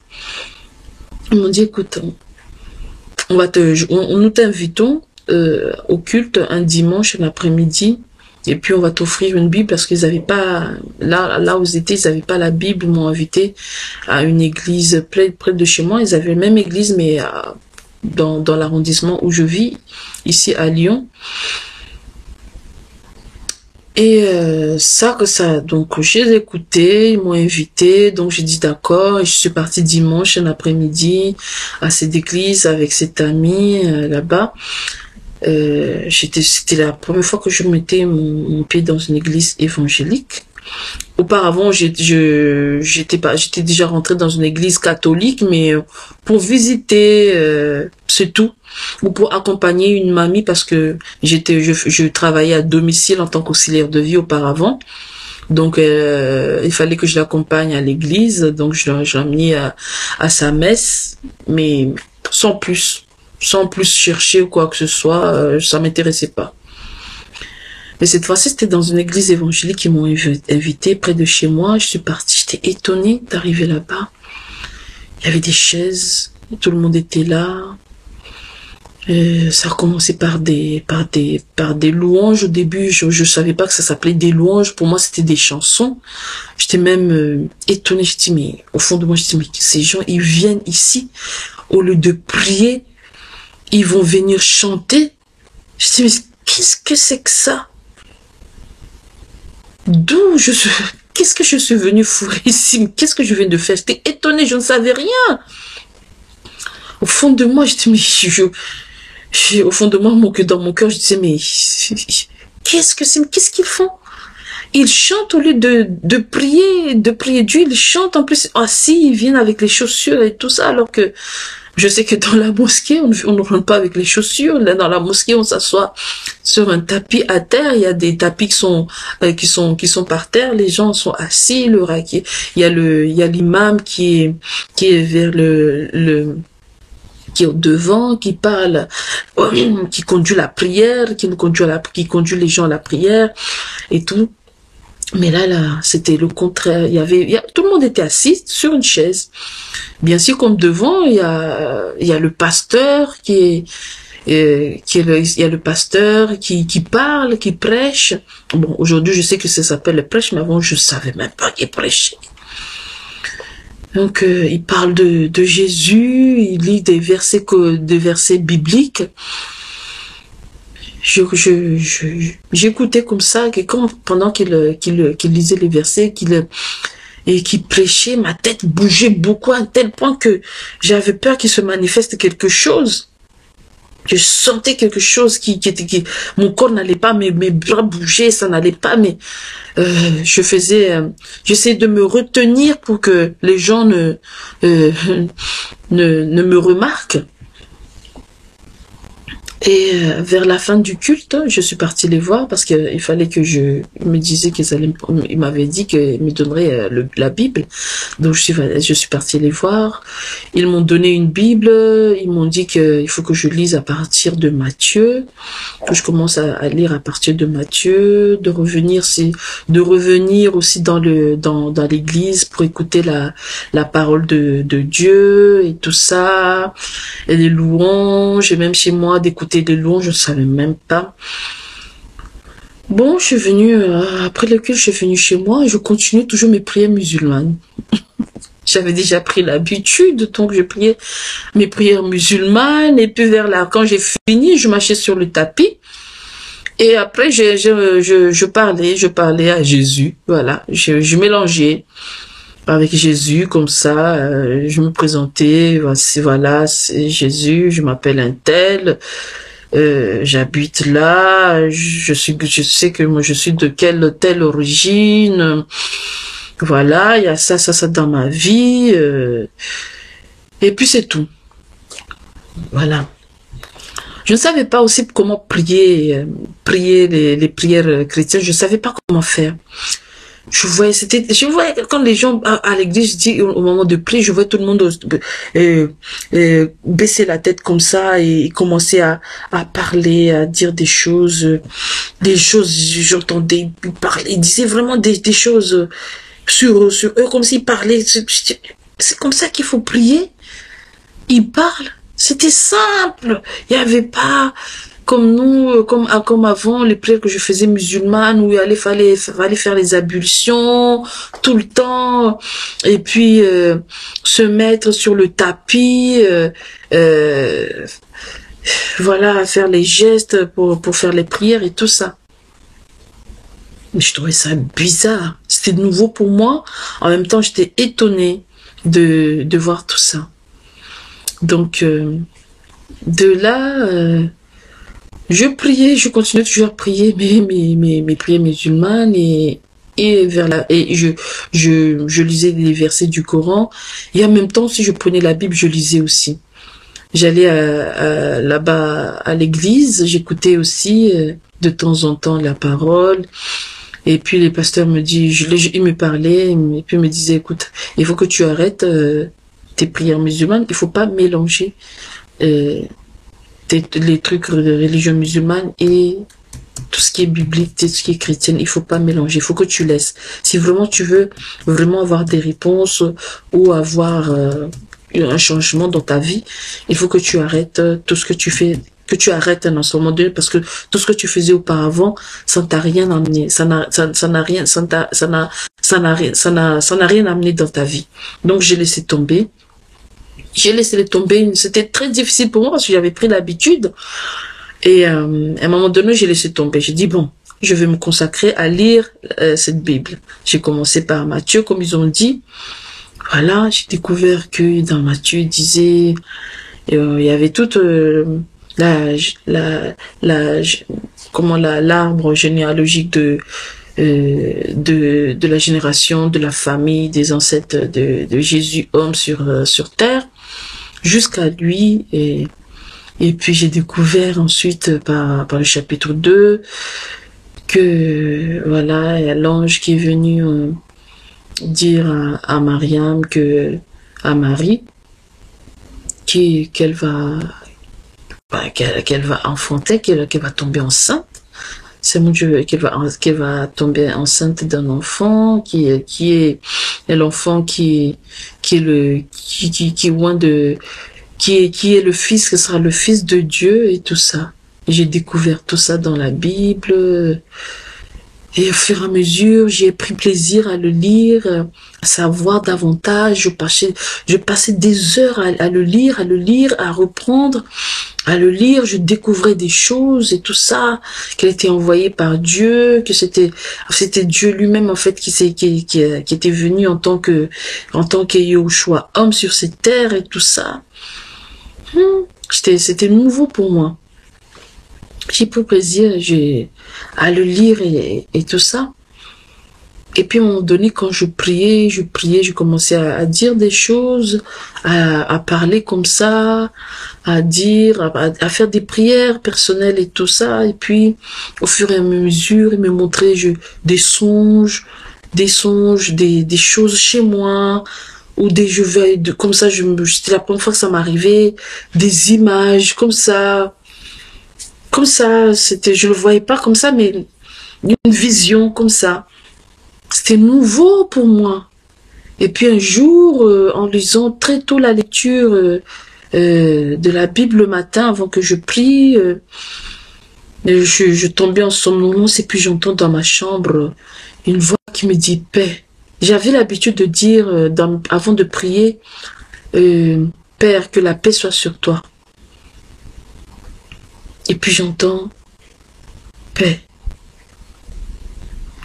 Ils m'ont dit, écoute, nous t'invitons au culte un dimanche l'après-midi. Et puis on va t'offrir une Bible parce qu'ils n'avaient pas, là où ils étaient, ils n'avaient pas la Bible. Ils m'ont invité à une église près de chez moi. Ils avaient la même église, mais dans l'arrondissement où je vis, ici à Lyon. Et donc j'ai écouté, ils m'ont invité, donc j'ai dit d'accord, et je suis partie dimanche un après-midi à cette église avec cet ami là-bas. C'était la première fois que je mettais mon pied dans une église évangélique. Auparavant, j'étais déjà rentrée dans une église catholique, mais pour visiter, c'est tout, ou pour accompagner une mamie parce que je travaillais à domicile en tant qu'auxiliaire de vie auparavant. Donc, il fallait que je l'accompagne à l'église, donc je l'ai amené à sa messe, mais sans plus chercher ou quoi que ce soit, ça m'intéressait pas. Mais cette fois-ci, c'était dans une église évangélique qui m'ont invité près de chez moi. Je suis partie, j'étais étonnée d'arriver là-bas. Il y avait des chaises, tout le monde était là. Ça a commencé par des louanges au début. Je savais pas que ça s'appelait des louanges. Pour moi, c'était des chansons. J'étais même étonnée. Je dis, mais au fond de moi, je dis, mais ces gens, ils viennent ici au lieu de prier. Ils vont venir chanter. Je dis, mais qu'est-ce que c'est que ça? Qu'est-ce que je suis venue fourrer ici? Qu'est-ce que je viens de faire? J'étais étonnée, je ne savais rien. Au fond de moi, je dis, mais au fond de moi, dans mon cœur, je disais, mais qu'est-ce qu'ils font? Ils chantent au lieu de prier Dieu, ils chantent en plus assis, ils viennent avec les chaussures et tout ça, alors que je sais que dans la mosquée, on ne rentre pas avec les chaussures. Là, dans la mosquée, on s'assoit sur un tapis à terre. Il y a des tapis qui sont par terre. Les gens sont assis. Il y a l'imam qui est vers qui est au devant, qui parle, qui conduit la prière, qui conduit les gens à la prière et tout. Mais là, c'était le contraire. Tout le monde était assis sur une chaise. Bien sûr, comme devant, il y a le pasteur il y a le pasteur qui parle, qui prêche. Bon, aujourd'hui, je sais que ça s'appelle le prêche, mais avant, je savais même pas qu'il prêchait. Donc, il parle de Jésus, il lit des versets bibliques. J'écoutais comme ça, pendant qu'il lisait les versets, qu'il prêchait, ma tête bougeait beaucoup à tel point que j'avais peur qu'il se manifeste quelque chose. Je sentais quelque chose mon corps n'allait pas, mes bras bougeaient, ça n'allait pas, mais j'essayais de me retenir pour que les gens ne me remarquent. Et vers la fin du culte, je suis partie les voir parce qu'il fallait que ils me disaient ils m'avaient dit qu'ils me donneraient la Bible. Donc je suis partie les voir. Ils m'ont donné une Bible. Ils m'ont dit qu'il faut que je lise à partir de Matthieu, que je commence à lire à partir de Matthieu, de revenir aussi dans l'église pour écouter la parole de Dieu et tout ça, et les louanges, et même chez moi d'écouter des louanges, je ne savais même pas. Bon, je suis venue, après le culte, je suis venue chez moi et je continue toujours mes prières musulmanes. J'avais déjà pris l'habitude, donc je priais mes prières musulmanes, et puis quand j'ai fini, je marchais sur le tapis, et après, je parlais à Jésus, voilà, je mélangeais avec Jésus, comme ça, je me présentais, voilà, c'est Jésus, je m'appelle un tel, j'habite là, je sais que moi je suis de telle origine, voilà, il y a ça dans ma vie, et puis c'est tout, voilà. Je ne savais pas aussi comment prier les prières chrétiennes, je ne savais pas comment faire. Je voyais quand les gens à l'église, au moment de prier, je voyais tout le monde baisser la tête comme ça et commencer à parler, à dire des choses, j'entendais parler, ils disaient vraiment des choses sur eux, comme s'ils parlaient. C'est comme ça qu'il faut prier. Ils parlent. C'était simple. Il n'y avait pas comme nous, comme avant, les prières que je faisais musulmanes, où il fallait faire les ablutions tout le temps, et puis se mettre sur le tapis, voilà, faire les gestes pour faire les prières et tout ça. Mais je trouvais ça bizarre. C'était nouveau pour moi. En même temps, j'étais étonnée de voir tout ça. Donc, de là... je priais, je continuais toujours à prier mes prières musulmanes et je lisais les versets du Coran, et en même temps, si je prenais la Bible, je lisais aussi. J'allais là-bas à l'église, j'écoutais aussi de temps en temps la parole, et puis les pasteurs me disent, ils me parlaient, et puis ils me disaient, écoute, il faut que tu arrêtes tes prières musulmanes, il faut pas mélanger les trucs de religion musulmane et tout ce qui est biblique, tout ce qui est chrétien, il faut pas mélanger, il faut que tu laisses. Si vraiment tu veux vraiment avoir des réponses ou avoir un changement dans ta vie, il faut que tu arrêtes tout ce que tu fais, que tu arrêtes un moment donné, parce que tout ce que tu faisais auparavant, ça ne t'a rien amené, ça n'a rien amené dans ta vie. Donc j'ai laissé tomber. J'ai laissé les tomber, c'était très difficile pour moi parce que j'avais pris l'habitude. Et à un moment donné, j'ai laissé tomber. J'ai dit, bon, je vais me consacrer à lire cette Bible. J'ai commencé par Matthieu, comme ils ont dit. Voilà, j'ai découvert que dans Matthieu, il disait, il y avait toute l'arbre généalogique de la génération, de la famille, des ancêtres de Jésus, homme sur terre, jusqu'à lui. Et puis j'ai découvert ensuite par le chapitre 2 que voilà, il y a l'ange qui est venu dire à Mariam à Marie qu'elle va enfanter, qu'elle va tomber enceinte. C'est mon Dieu, qu'elle va tomber enceinte d'un enfant qui est l'enfant qui est le fils, qui sera le fils de Dieu et tout ça. J'ai découvert tout ça dans la Bible. Et au fur et à mesure, j'ai pris plaisir à le lire, à savoir davantage. Je passais des heures à le lire, à reprendre, à le lire. Je découvrais des choses et tout ça, qu'elle était envoyée par Dieu, que c'était Dieu lui-même en fait qui était venu en tant que Yahushua, homme sur cette terre et tout ça. C'était nouveau pour moi. J'ai pris plaisir à le lire et tout ça. Et puis à un moment donné, quand je priais, je commençais à dire des choses, à parler comme ça, à dire, à faire des prières personnelles et tout ça. Et puis, au fur et à mesure, il me montrait des songes, des choses chez moi, ou comme ça, c'était la première fois que ça m'arrivait, des images comme ça, je le voyais pas comme ça, mais une vision comme ça. C'était nouveau pour moi. Et puis un jour, en lisant très tôt la lecture de la Bible le matin, avant que je prie, je tombais en somnolence et puis j'entends dans ma chambre une voix qui me dit paix. J'avais l'habitude de dire, avant de prier, Père, que la paix soit sur toi. Et puis j'entends paix.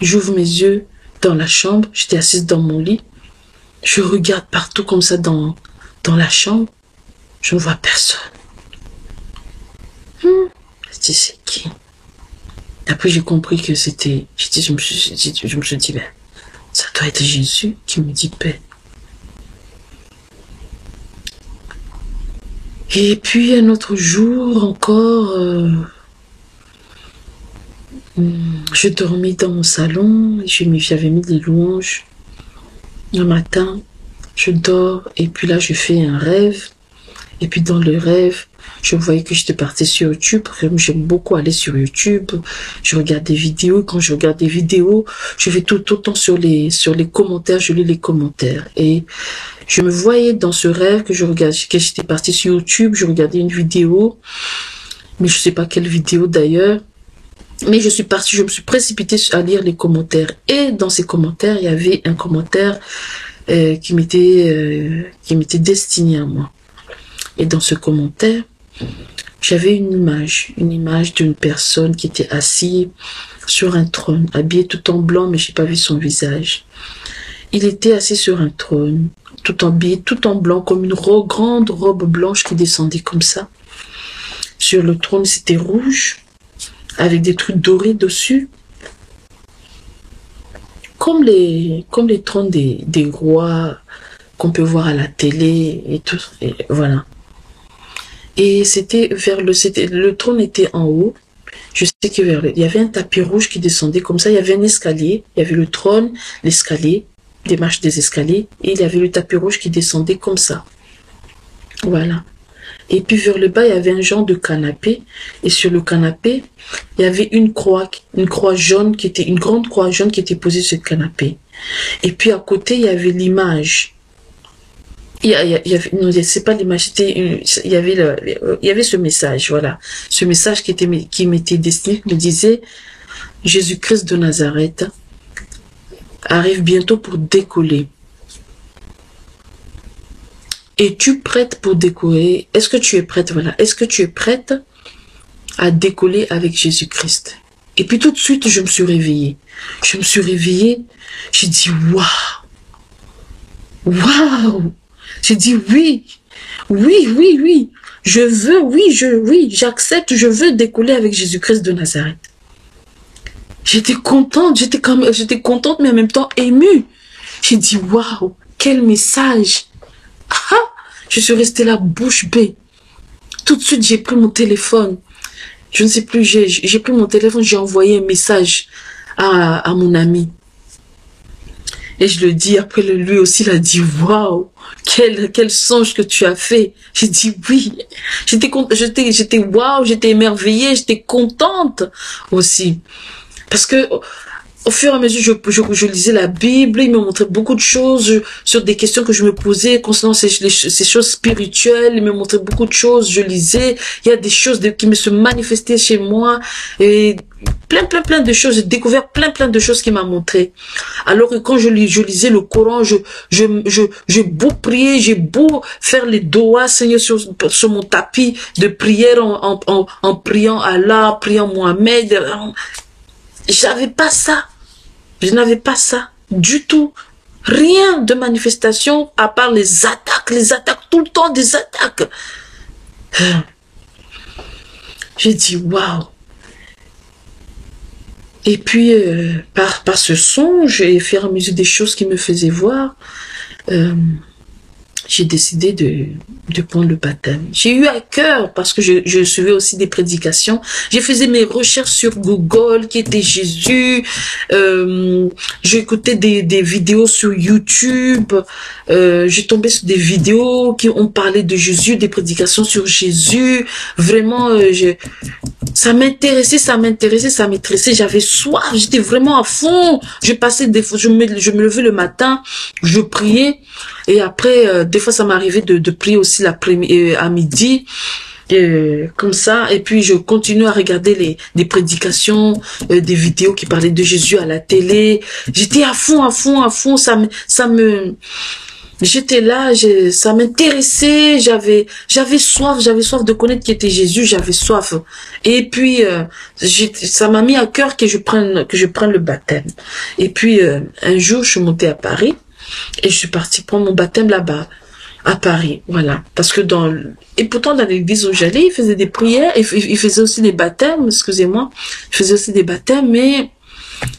J'ouvre mes yeux dans la chambre, j'étais assise dans mon lit. Je regarde partout comme ça dans la chambre. Je ne vois personne. Je dis, c'est qui? Après, j'ai compris que c'était... Je me suis dit, ben, ça doit être Jésus qui me dit paix. Et puis, un autre jour encore, je dormis dans mon salon. J'avais mis des louanges. Le matin, je dors et puis là, je fais un rêve. Et puis dans le rêve, je voyais que j'étais partie sur YouTube. J'aime beaucoup aller sur YouTube. Je regarde des vidéos. Quand je regarde des vidéos, je vais tout autant sur les commentaires. Je lis les commentaires. Et je me voyais dans ce rêve que j'étais partie sur YouTube. Je regardais une vidéo. Mais je sais pas quelle vidéo d'ailleurs. Mais je me suis précipitée à lire les commentaires. Et dans ces commentaires, il y avait un commentaire qui m'était destiné à moi. Et dans ce commentaire, j'avais une image d'une personne qui était assise sur un trône, habillée tout en blanc, mais je n'ai pas vu son visage. Il était assis sur un trône, habillé tout en blanc, comme une grande robe blanche qui descendait comme ça. Sur le trône, c'était rouge, avec des trucs dorés dessus. Comme les trônes des rois qu'on peut voir à la télé et tout. Et voilà. Et le trône était en haut. Je sais qu'il y avait un tapis rouge qui descendait comme ça. Il y avait un escalier. Il y avait le trône, l'escalier, des marches des escaliers. Et il y avait le tapis rouge qui descendait comme ça. Voilà. Et puis vers le bas, il y avait un genre de canapé. Et sur le canapé, il y avait une croix jaune une grande croix jaune qui était posée sur le canapé. Et puis à côté, il y avait l'image. Non, c'est pas l'image, il y avait ce message, voilà. Ce message qui m'était destiné, me disait, Jésus-Christ de Nazareth arrive bientôt pour décoller. Es-tu prête pour décoller? Est-ce que tu es prête? Voilà. Est-ce que tu es prête à décoller avec Jésus-Christ? Et puis tout de suite, je me suis réveillée. J'ai dit, waouh! Waouh! J'ai dit, oui, je veux, j'accepte, je veux décoller avec Jésus-Christ de Nazareth. J'étais contente, j'étais contente, mais en même temps émue. J'ai dit, waouh, quel message! Ah, je suis restée là, bouche bée. Tout de suite, j'ai pris mon téléphone. Je ne sais plus, j'ai pris mon téléphone, j'ai envoyé un message à mon ami. Et je le dis, après lui aussi, il a dit, waouh, quel songe que tu as fait. J'ai dit oui. J'étais waouh, j'étais émerveillée, j'étais contente aussi. Parce que au fur et à mesure, je lisais la Bible, il me montrait beaucoup de choses sur des questions que je me posais concernant ces choses spirituelles. Il me montrait beaucoup de choses, je lisais. Il y a des choses qui me se manifestaient chez moi et plein de choses. J'ai découvert plein de choses qu'il m'a montré. Alors que quand je lisais le Coran, j'ai beau prier, j'ai beau faire les doigts, Seigneur, sur mon tapis de prière en priant Allah, priant Mohamed. J'avais pas ça. Je n'avais pas ça du tout. Rien de manifestation à part les attaques, tout le temps des attaques. J'ai dit, waouh. Et puis, par ce songe et faire à mesure des choses qui me faisaient voir, j'ai décidé de prendre le baptême. J'ai eu à cœur, parce que je suivais aussi des prédications. J'ai faisais mes recherches sur Google, qui était Jésus. J'écoutais des vidéos sur YouTube. J'ai tombé sur des vidéos qui ont parlé de Jésus, des prédications sur Jésus. Vraiment, ça m'intéressait. J'avais soif, j'étais vraiment à fond. Je passais des fois, je me levais le matin, je priais. Et après, des fois, ça m'arrivait de prier aussi l'après-midi, à midi, comme ça. Et puis, je continue à regarder des prédications, des vidéos qui parlaient de Jésus à la télé. J'étais à fond. J'étais là, ça m'intéressait. J'avais soif de connaître qui était Jésus. J'avais soif. Et puis, ça m'a mis à cœur que je prenne le baptême. Et puis, un jour, je suis montée à Paris. Et je suis partie prendre mon baptême là-bas, à Paris, voilà. Parce que et pourtant dans l'église où j'allais, ils faisaient des prières, ils faisaient aussi des baptêmes, excusez-moi. Ils faisaient aussi des baptêmes, mais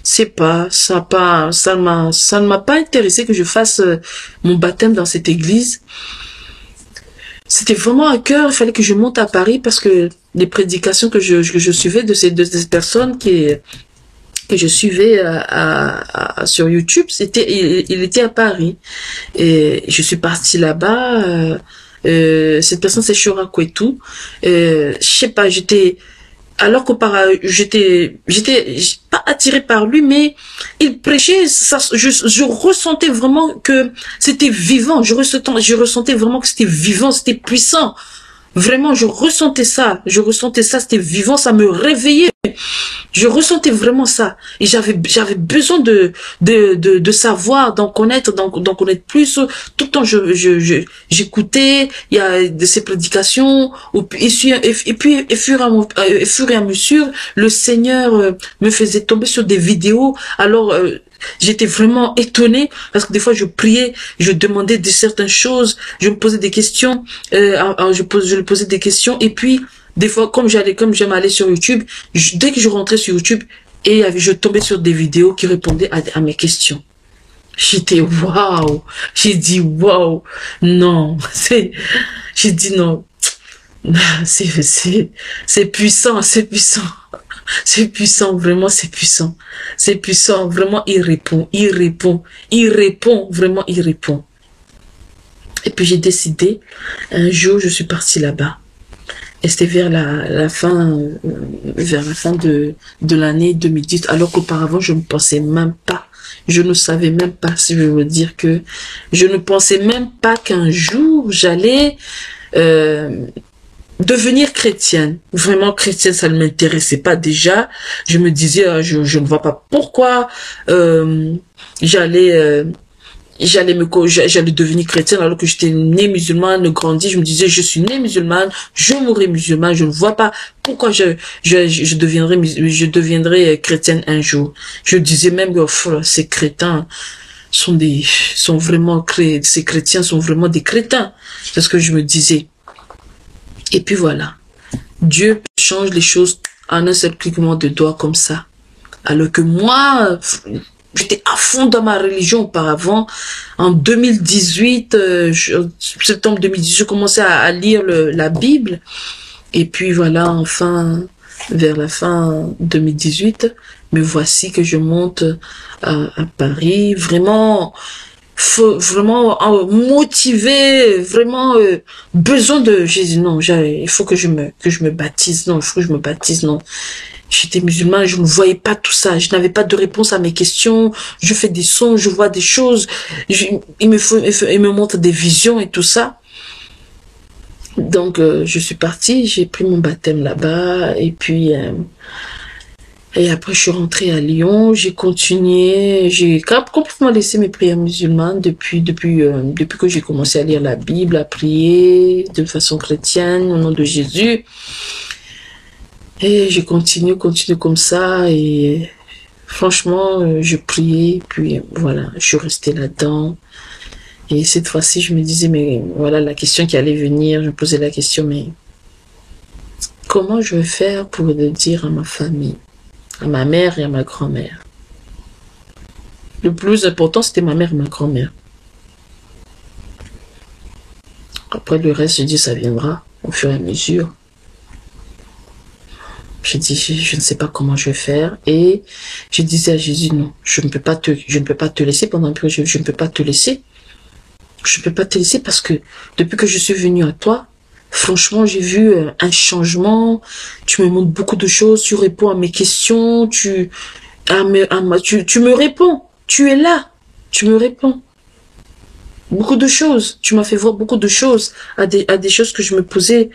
ça ne m'a pas intéressé que je fasse mon baptême dans cette église. C'était vraiment à cœur, il fallait que je monte à Paris parce que les prédications que je suivais de ces personnes que je suivais sur YouTube, il était à Paris. Et je suis partie là-bas. Cette personne, c'est Shura Kwetu. Je sais pas, alors qu'auparavant, j'étais pas attirée par lui, mais il prêchait, je ressentais vraiment que c'était vivant. Je ressentais vraiment que c'était vivant, c'était puissant. Vraiment, je ressentais ça, c'était vivant, ça me réveillait. Je ressentais vraiment ça. Et j'avais besoin de savoir, d'en connaître plus. Tout le temps, j'écoutais, il y a de ces prédications, et puis, au fur et à mesure, le Seigneur me faisait tomber sur des vidéos. Alors, j'étais vraiment étonnée parce que des fois je priais, je demandais de certaines choses, je me posais des questions, je lui posais des questions et puis des fois comme j'aime aller sur YouTube, dès que je rentrais sur YouTube et je tombais sur des vidéos qui répondaient à mes questions. J'étais waouh, j'ai dit waouh, non, j'ai dit non, c'est puissant, c'est puissant, vraiment c'est puissant. C'est puissant, vraiment il répond, vraiment il répond. Et puis j'ai décidé, un jour je suis partie là-bas. Et c'était vers la fin de l'année 2010, alors qu'auparavant je ne pensais même pas. Je ne savais même pas, si je veux dire que je ne pensais même pas qu'un jour j'allais devenir chrétienne. Vraiment chrétienne, ça ne m'intéressait pas déjà. Je me disais, je ne vois pas pourquoi j'allais devenir chrétienne alors que j'étais née musulmane, grandie. Je me disais, je suis née musulmane, je mourrai musulmane. Je ne vois pas pourquoi je deviendrai chrétienne un jour. Je disais même que ces crétins ces chrétiens sont vraiment des crétins. C'est ce que je me disais. Et puis voilà, Dieu change les choses en un seul cliquement de doigts comme ça. Alors que moi, j'étais à fond dans ma religion auparavant. En 2018, septembre 2018, je commençais à lire la Bible. Et puis voilà, enfin, vers la fin 2018, me voici que je monte à Paris. Vraiment motivé, vraiment besoin de Jésus. Non, il faut que je me baptise. Non, il faut que je me baptise. Non, j'étais musulmane, je ne voyais pas tout ça. Je n'avais pas de réponse à mes questions. Je fais des sons, je vois des choses. Il me montre des visions et tout ça. Donc je suis partie, j'ai pris mon baptême là-bas et puis et après, je suis rentrée à Lyon, j'ai continué, j'ai complètement laissé mes prières musulmanes depuis que j'ai commencé à lire la Bible, à prier de façon chrétienne, au nom de Jésus. Et j'ai continué comme ça, et franchement, je priais, puis voilà, je suis restée là-dedans. Et cette fois-ci, je me disais, mais voilà la question qui allait venir, je me posais la question, mais comment je vais faire pour le dire à ma famille, à ma mère et à ma grand-mère. Le plus important, c'était ma mère et ma grand-mère. Après le reste, je dis, ça viendra au fur et à mesure. Je dis, je ne sais pas comment je vais faire. Et je disais à Jésus, non, je ne peux pas te laisser pendant que je ne peux pas te laisser. Je ne peux pas te laisser parce que depuis que je suis venue à toi, franchement, j'ai vu un changement. Tu me montres beaucoup de choses, tu réponds à mes questions, tu me réponds. Tu es là, tu me réponds. Beaucoup de choses. Tu m'as fait voir beaucoup de choses, à des choses que je me posais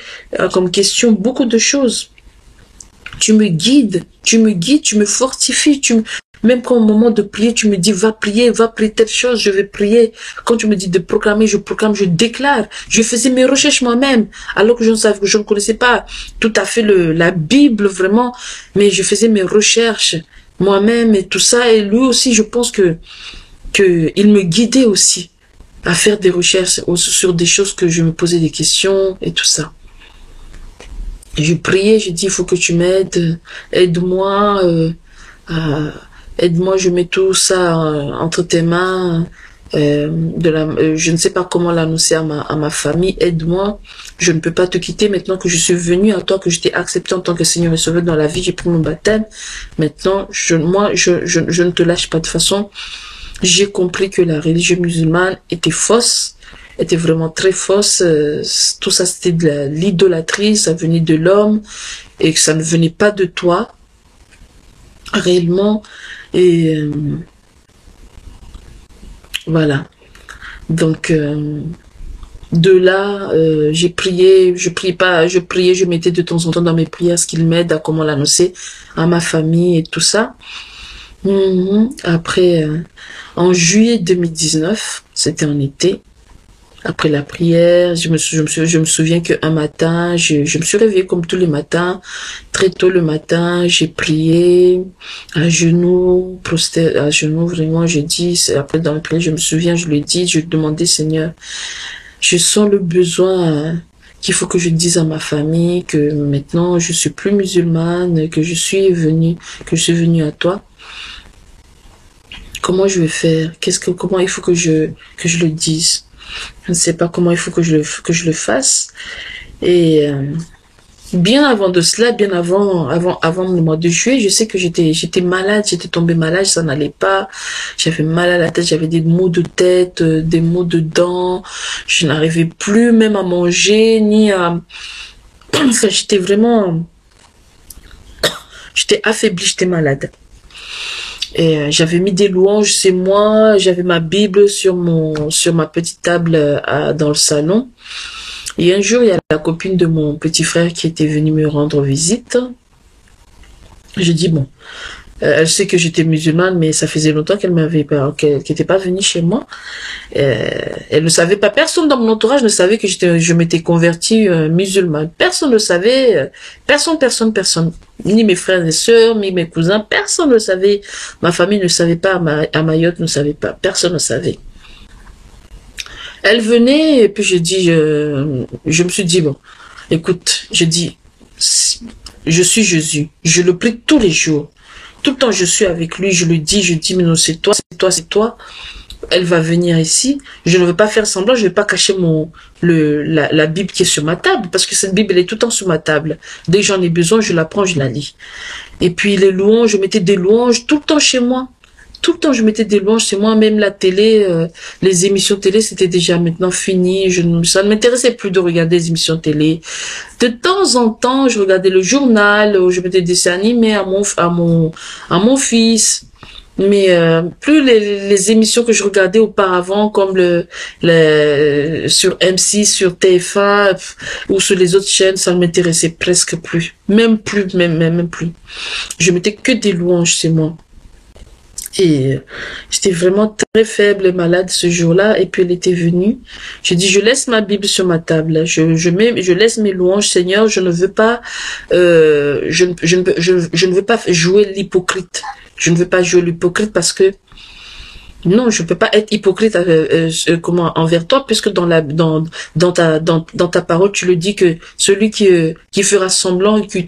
comme question, beaucoup de choses. Tu me guides, tu me fortifies, même quand au moment de prier, tu me dis va prier telle chose, je vais prier. Quand tu me dis de proclamer, je proclame, je déclare. Je faisais mes recherches moi-même, alors que je ne connaissais pas tout à fait la Bible vraiment, mais je faisais mes recherches moi-même et tout ça. Et lui aussi, je pense que il me guidait aussi à faire des recherches sur des choses que je me posais des questions et tout ça. Je priais, je dis, il faut que tu m'aides, aide-moi, aide-moi, je mets tout ça entre tes mains, je ne sais pas comment l'annoncer à ma famille, aide-moi, je ne peux pas te quitter maintenant que je suis venue à toi, que je t'ai accepté en tant que Seigneur et Sauveur dans la vie, j'ai pris mon baptême, maintenant, je ne te lâche pas. De toute façon, j'ai compris que la religion musulmane était fausse, était vraiment très fausse. Tout ça, c'était de l'idolâtrie, ça venait de l'homme et que ça ne venait pas de toi, réellement. Et voilà. Donc, de là, j'ai prié, je mettais de temps en temps dans mes prières ce qu'il m'aide à comment l'annoncer à ma famille et tout ça. Après, en juillet 2019, c'était en été, après la prière, je me souviens qu'un matin, je me suis réveillée comme tous les matins, très tôt le matin, j'ai prié à genoux, vraiment, j'ai dit, après dans la prière, je me souviens, je lui ai dit, je demandais, Seigneur, je sens le besoin qu'il faut que je dise à ma famille que maintenant je suis plus musulmane, que je suis venue à toi. Comment je vais faire? Comment il faut que je le dise? Je ne sais pas comment il faut que je le fasse. Et bien avant de cela, bien avant le mois de juillet, je sais que j'étais malade, j'étais tombée malade, ça n'allait pas. J'avais mal à la tête, j'avais des maux de tête, des maux de dents. Je n'arrivais plus même à manger, ni à... Enfin, j'étais affaiblie, j'étais malade. Et j'avais mis des louanges, c'est moi, j'avais ma Bible sur ma petite table dans le salon. Et un jour, il y a la copine de mon petit frère qui était venue me rendre visite. Je dis bon, elle sait que j'étais musulmane, mais ça faisait longtemps qu'elle n'était pas venue chez moi. Elle ne savait pas, personne dans mon entourage ne savait que je m'étais convertie musulmane. Personne ne savait, personne. Ni mes frères et sœurs, ni mes cousins, personne ne savait. Ma famille ne savait pas, à Mayotte ne savait pas, personne ne savait. Elle venait, et puis je me suis dit, bon, écoute, je dis, je suis Jésus, je le prie tous les jours. Tout le temps, je suis avec lui, je dis, mais non, c'est toi. Elle va venir ici. Je ne veux pas faire semblant, je ne vais pas cacher la Bible qui est sur ma table, parce que cette Bible, elle est tout le temps sur ma table. Dès que j'en ai besoin, je la prends, je la lis. Et puis les louanges, je mettais des louanges tout le temps chez moi. Tout le temps, je mettais des louanges chez moi, même la télé, les émissions télé, c'était déjà maintenant fini. Ça ne m'intéressait plus de regarder les émissions télé. De temps en temps, je regardais le journal, je mettais des dessins animés à mon fils. Mais plus les émissions que je regardais auparavant, comme sur M6, sur TF1 ou sur les autres chaînes, ça ne m'intéressait presque plus. Même plus. Je mettais que des louanges chez moi. Et j'étais vraiment très faible et malade ce jour-là. Et puis elle était venue. J'ai dit, je laisse ma Bible sur ma table. Je laisse mes louanges, Seigneur. Je ne veux pas, je ne veux pas jouer l'hypocrite. Je ne veux pas jouer l'hypocrite parce que Non, je peux pas être hypocrite comment envers toi, puisque dans ta parole tu le dis que celui qui fera semblant qui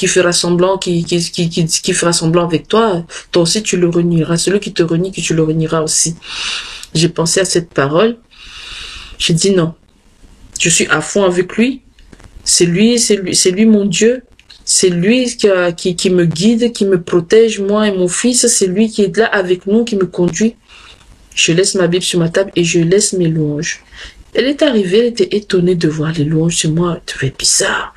fera semblant qui fera semblant avec toi, toi aussi tu le renieras. Celui qui te renie, que tu le renieras aussi. J'ai pensé à cette parole. J'ai dit non. Je suis à fond avec lui. C'est lui mon Dieu. C'est lui qui me guide, qui me protège, moi et mon fils. C'est lui qui est là avec nous, qui me conduit. Je laisse ma Bible sur ma table et je laisse mes louanges. Elle est arrivée, elle était étonnée de voir les louanges chez moi. Elle trouvait bizarre.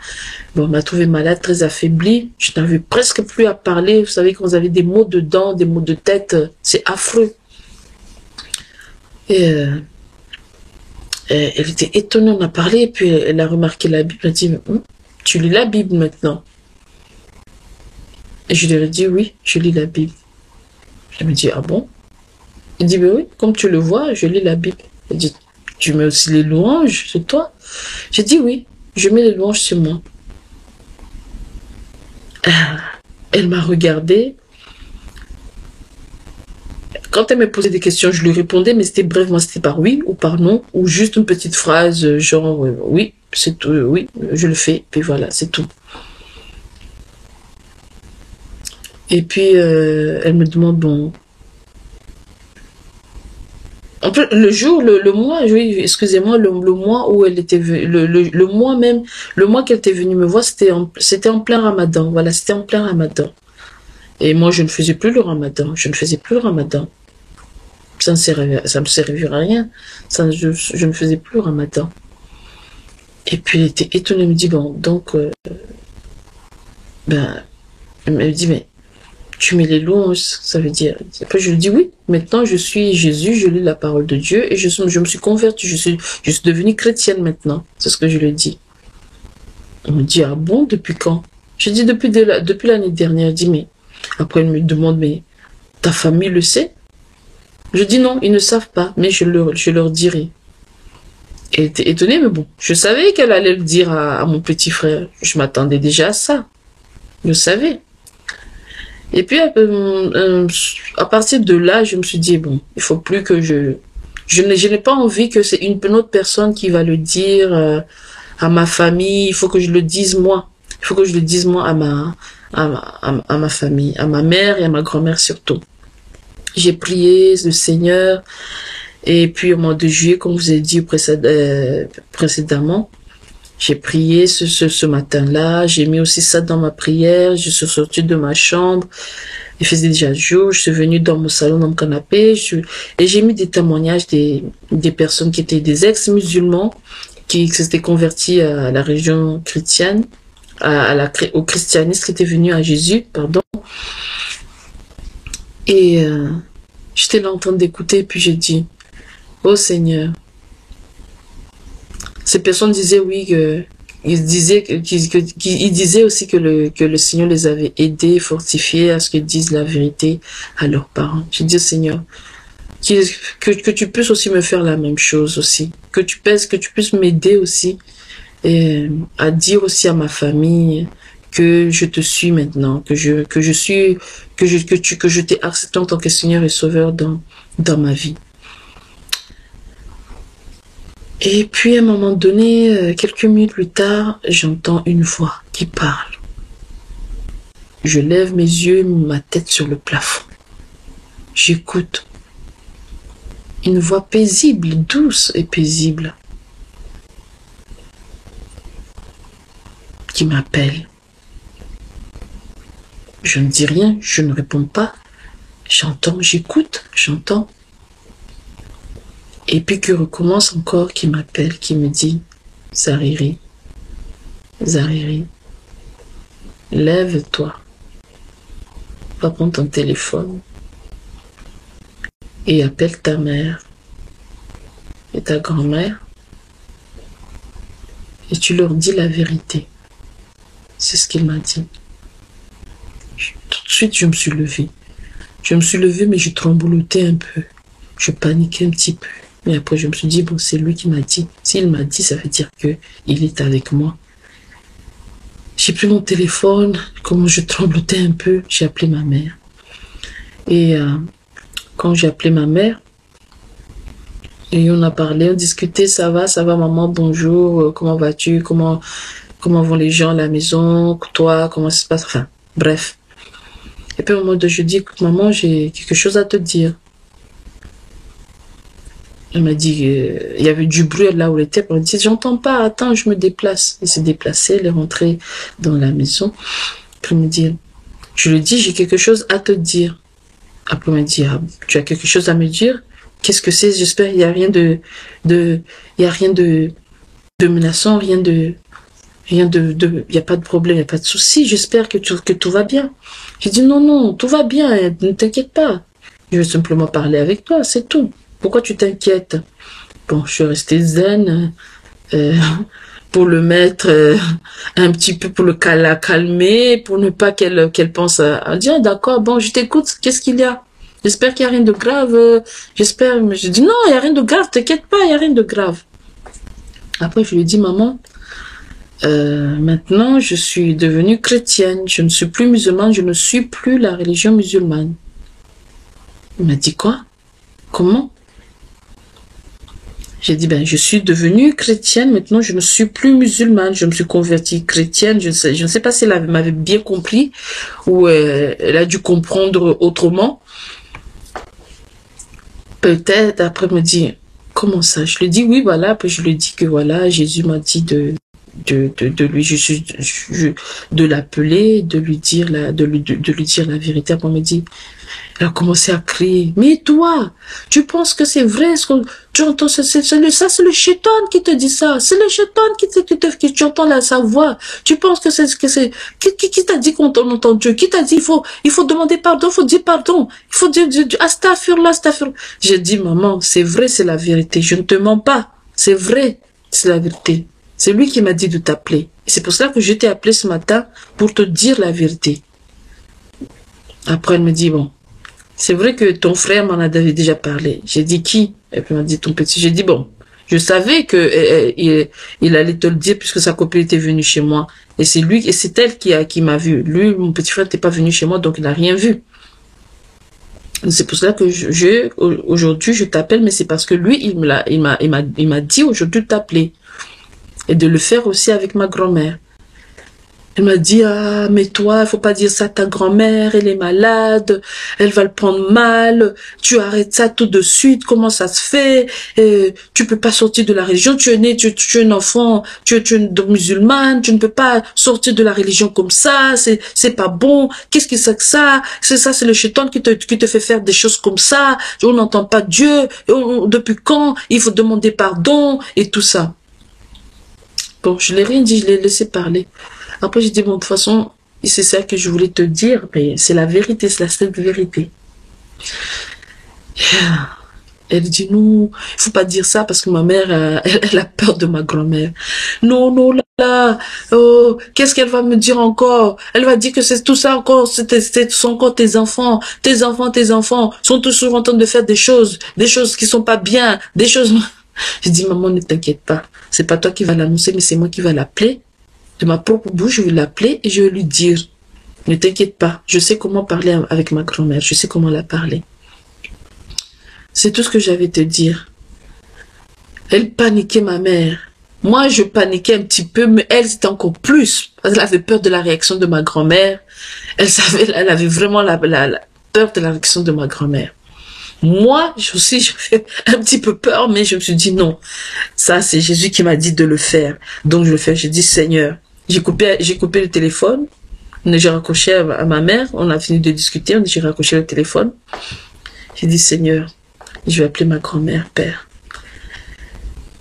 Bon, on m'a trouvé malade, très affaiblie. Je n'avais presque plus à parler. Vous savez, quand vous avez des maux de dents, des maux de tête, c'est affreux. Et elle était étonnée, on a parlé, et puis elle a remarqué la Bible. Elle a dit, tu lis la Bible maintenant? Et je lui ai dit, oui, je lis la Bible. Elle me dit, ah bon? Il dit, ben oui, comme tu le vois, je lis la Bible. Elle dit, tu mets aussi les louanges sur toi? J'ai dit, oui, je mets les louanges sur moi. Elle m'a regardée. Quand elle me posait des questions, je lui répondais, mais c'était bref, c'était par oui ou par non, ou juste une petite phrase, genre, oui, c'est tout, oui, je le fais, puis voilà, c'est tout. Et puis, elle me demande, bon, en plus, le jour, le mois, oui, excusez-moi, le mois où elle était venue, le mois même, le mois qu'elle était venue me voir, c'était en plein Ramadan. Voilà, c'était en plein Ramadan. Et moi, je ne faisais plus le Ramadan. Je ne faisais plus le Ramadan. Ça me servirait à rien. Je ne faisais plus le Ramadan. Et puis, elle était étonnée. Elle me dit, bon, donc, elle me dit, mais tu mets les louanges, ça veut dire. Après, je lui dis oui. Maintenant, je suis Jésus, je lis la parole de Dieu et je me suis convertie. Je suis devenue chrétienne maintenant. C'est ce que je lui dis. On me dit, ah bon, depuis quand? Je dis depuis l'année dernière. Elle dit, mais après, elle me demande, mais ta famille le sait? Je dis non, ils ne savent pas, mais je leur dirai. Elle était étonnée, mais bon, je savais qu'elle allait le dire à mon petit frère. Je m'attendais déjà à ça. Je savais. Et puis, à partir de là, je me suis dit, bon, il faut plus que je n'ai pas envie que c'est une autre personne qui va le dire à ma famille. Il faut que je le dise moi. Il faut que je le dise moi à ma famille, à ma mère et à ma grand-mère surtout. J'ai prié le Seigneur. Et puis, au mois de juillet, comme je vous ai dit précédemment, j'ai prié ce matin-là, j'ai mis aussi ça dans ma prière, je suis sortie de ma chambre, il faisait déjà jour, je suis venue dans mon salon, dans mon canapé, et j'ai mis des témoignages des personnes qui étaient des ex-musulmans, qui s'étaient convertis à la religion chrétienne, au christianisme, qui étaient venus à Jésus, pardon. Et j'étais là en train d'écouter, puis j'ai dit, oh Seigneur, ces personnes disaient oui, ils disaient aussi que le Seigneur les avait aidés, fortifiés à ce qu'ils disent la vérité à leurs parents. J'ai dit au Seigneur, que tu puisses aussi me faire la même chose aussi, que tu puisses m'aider aussi à dire aussi à ma famille que je te suis maintenant, que je t'ai accepté en tant que Seigneur et Sauveur dans ma vie. Et puis à un moment donné, quelques minutes plus tard, j'entends une voix qui parle. Je lève mes yeux, ma tête sur le plafond. J'écoute. Une voix paisible, douce et paisible, qui m'appelle. Je ne dis rien, je ne réponds pas. J'entends, j'écoute, j'entends. Et puis qui recommence encore, qui m'appelle, qui me dit, Zariri, Zariri, lève-toi, va prendre ton téléphone et appelle ta mère et ta grand-mère et tu leur dis la vérité. C'est ce qu'il m'a dit. Tout de suite, je me suis levée. Je me suis levée, mais je tremblotais un peu. Je paniquais un petit peu. Mais après, je me suis dit, bon, c'est lui qui m'a dit. S'il m'a dit, ça veut dire qu'il est avec moi. J'ai pris mon téléphone, comment je tremblotais un peu, j'ai appelé ma mère. Et quand j'ai appelé ma mère, et on a parlé, on discutait, ça va maman, bonjour, comment vas-tu, comment vont les gens à la maison, toi, comment ça se passe, enfin, bref. Et puis au moment de je dis, écoute maman, j'ai quelque chose à te dire. Elle m'a dit, il y avait du bruit là où elle était, elle m'a dit, j'entends pas, attends, je me déplace. Elle s'est déplacée, elle est rentrée dans la maison, puis elle me dit, je lui dis, j'ai quelque chose à te dire. Après elle m'a dit, ah, tu as quelque chose à me dire? Qu'est-ce que c'est? J'espère qu'il n'y a rien de menaçant, il y a pas de problème, il n'y a pas de souci. J'espère que tout va bien. J'ai dit non, tout va bien, ne t'inquiète pas. Je veux simplement parler avec toi, c'est tout. Pourquoi tu t'inquiètes? Bon, je suis restée zen pour le mettre un petit peu, pour la calmer, pour ne pas qu'elle pense à dire, d'accord, bon, je t'écoute, qu'est-ce qu'il y a? J'espère qu'il n'y a rien de grave. J'espère, mais je dis non, il n'y a rien de grave, t'inquiète pas, il n'y a rien de grave. Après, je lui dis, maman, maintenant, je suis devenue chrétienne. Je ne suis plus musulmane, je ne suis plus la religion musulmane. Il m'a dit quoi? Comment? J'ai dit, ben, je suis devenue chrétienne, maintenant je ne suis plus musulmane, je me suis convertie chrétienne, je ne sais pas si elle m'avait bien compris ou elle a dû comprendre autrement. Peut-être, après elle me dit, comment ça? Je lui dis, oui, voilà, puis je lui dis que voilà, Jésus m'a dit de l'appeler, de lui dire la vérité. Après, elle me dit, elle a commencé à crier. Mais toi, tu penses que c'est vrai ce que tu entends? Ça, c'est le chétan qui te dit ça. C'est le chétan qui tu entends sa voix. Tu penses que c'est qui t'a dit qu'on entend Dieu? Qui t'a dit il faut demander pardon, il faut dire pardon, il faut dire astaghfirullah, astaghfirullah. J'ai dit maman, c'est vrai, c'est la vérité. Je ne te mens pas. C'est vrai, c'est la vérité. C'est lui qui m'a dit de t'appeler. C'est pour ça que je t'ai appelé ce matin pour te dire la vérité. Après elle me dit bon. C'est vrai que ton frère m'en avait déjà parlé. J'ai dit qui? Et puis il m'a dit ton petit. J'ai dit bon, je savais que il allait te le dire puisque sa copine était venue chez moi. Et c'est lui, et c'est elle qui m'a vu. Lui, mon petit frère n'était pas venu chez moi, donc il n'a rien vu. C'est pour cela que aujourd'hui je t'appelle, mais c'est parce que lui, il m'a dit aujourd'hui de t'appeler. Et de le faire aussi avec ma grand-mère. Elle m'a dit, ah, mais toi, il faut pas dire ça à ta grand-mère, elle est malade, elle va le prendre mal, tu arrêtes ça tout de suite, comment ça se fait, tu peux pas sortir de la religion, tu es né, tu es un enfant, tu es une musulmane, tu ne peux pas sortir de la religion comme ça, c'est pas bon, qu'est-ce que c'est que ça? C'est ça, c'est le chétan qui te fait faire des choses comme ça, on n'entend pas Dieu, depuis quand, il faut demander pardon, et tout ça. Bon, je l'ai rien dit, je l'ai laissé parler. Après, j'ai dit, bon, de toute façon, c'est ça que je voulais te dire, mais c'est la vérité, c'est la seule vérité. Elle dit, non, il faut pas dire ça parce que ma mère, elle a peur de ma grand-mère. Non, là, oh, qu'est-ce qu'elle va me dire encore? Elle va dire que c'est tout ça encore, ce sont encore tes enfants sont toujours en train de faire des choses qui sont pas bien, des choses... J'ai dit, maman, ne t'inquiète pas, c'est pas toi qui vas l'annoncer, mais c'est moi qui va l'appeler. De ma propre bouche, je vais l'appeler et je vais lui dire, ne t'inquiète pas, je sais comment parler avec ma grand-mère, je sais comment la parler. C'est tout ce que j'avais à te dire. Elle paniquait, ma mère. Moi, je paniquais un petit peu, mais elle, c'était encore plus. Parce qu'elle avait peur de la réaction de ma grand-mère. Elle avait vraiment la peur de la réaction de ma grand-mère. Moi, aussi, j'avais un petit peu peur, mais je me suis dit non. Ça, c'est Jésus qui m'a dit de le faire. Donc, je le fais. J'ai dit, Seigneur, j'ai coupé le téléphone. J'ai raccroché à ma mère. On a fini de discuter. J'ai raccroché le téléphone. J'ai dit, Seigneur, je vais appeler ma grand-mère, Père.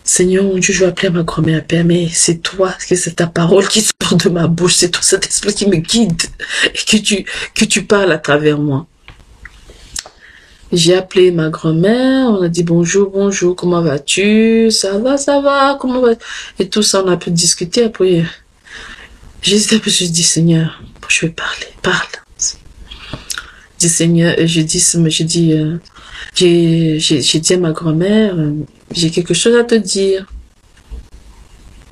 Seigneur, mon Dieu, je vais appeler ma grand-mère, Père, mais c'est toi, c'est ta parole qui sort de ma bouche. C'est toi, cet esprit qui me guide et que tu parles à travers moi. J'ai appelé ma grand-mère, on a dit bonjour, comment vas-tu? Ça va, comment va? Et tout ça, on a pu discuter. Après, j'ai dit, Seigneur, je vais parler, parle. J'ai dit, Seigneur, j'ai dit à ma grand-mère, j'ai quelque chose à te dire.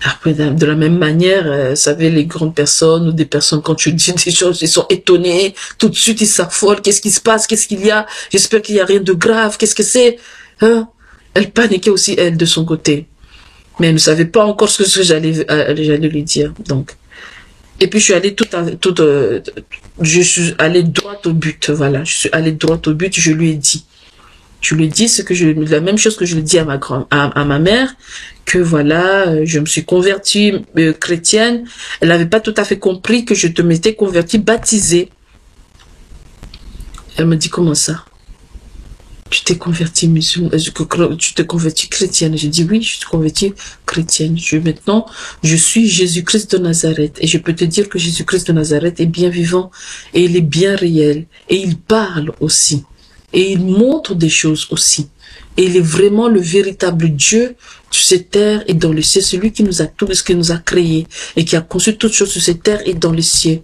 Après, de la même manière, vous savez, les grandes personnes ou des personnes, quand tu dis des choses, ils sont étonnés, tout de suite ils s'affolent, qu'est-ce qui se passe, qu'est-ce qu'il y a, j'espère qu'il n'y a rien de grave, qu'est-ce que c'est, hein? Elle paniquait aussi, elle, de son côté. Mais elle ne savait pas encore ce que j'allais lui dire, donc. Et puis je suis allée je suis allée droit au but, voilà, je suis allée droit au but, je lui ai dit. Je lui dis la même chose que je lui dis à ma mère, que voilà, je me suis convertie chrétienne. Elle n'avait pas tout à fait compris que je m'étais convertie baptisée. Elle me dit, comment ça? Tu t'es convertie musulmane, tu t'es convertie chrétienne. J'ai dit oui, je suis convertie chrétienne. Maintenant, je suis Jésus-Christ de Nazareth. Et je peux te dire que Jésus-Christ de Nazareth est bien vivant et il est bien réel. Et il parle aussi. Et il montre des choses aussi. Et il est vraiment le véritable Dieu sur cette terre et dans les cieux. Celui qui nous a tout, ce qui nous a créé et qui a conçu toutes choses sur cette terre et dans les cieux.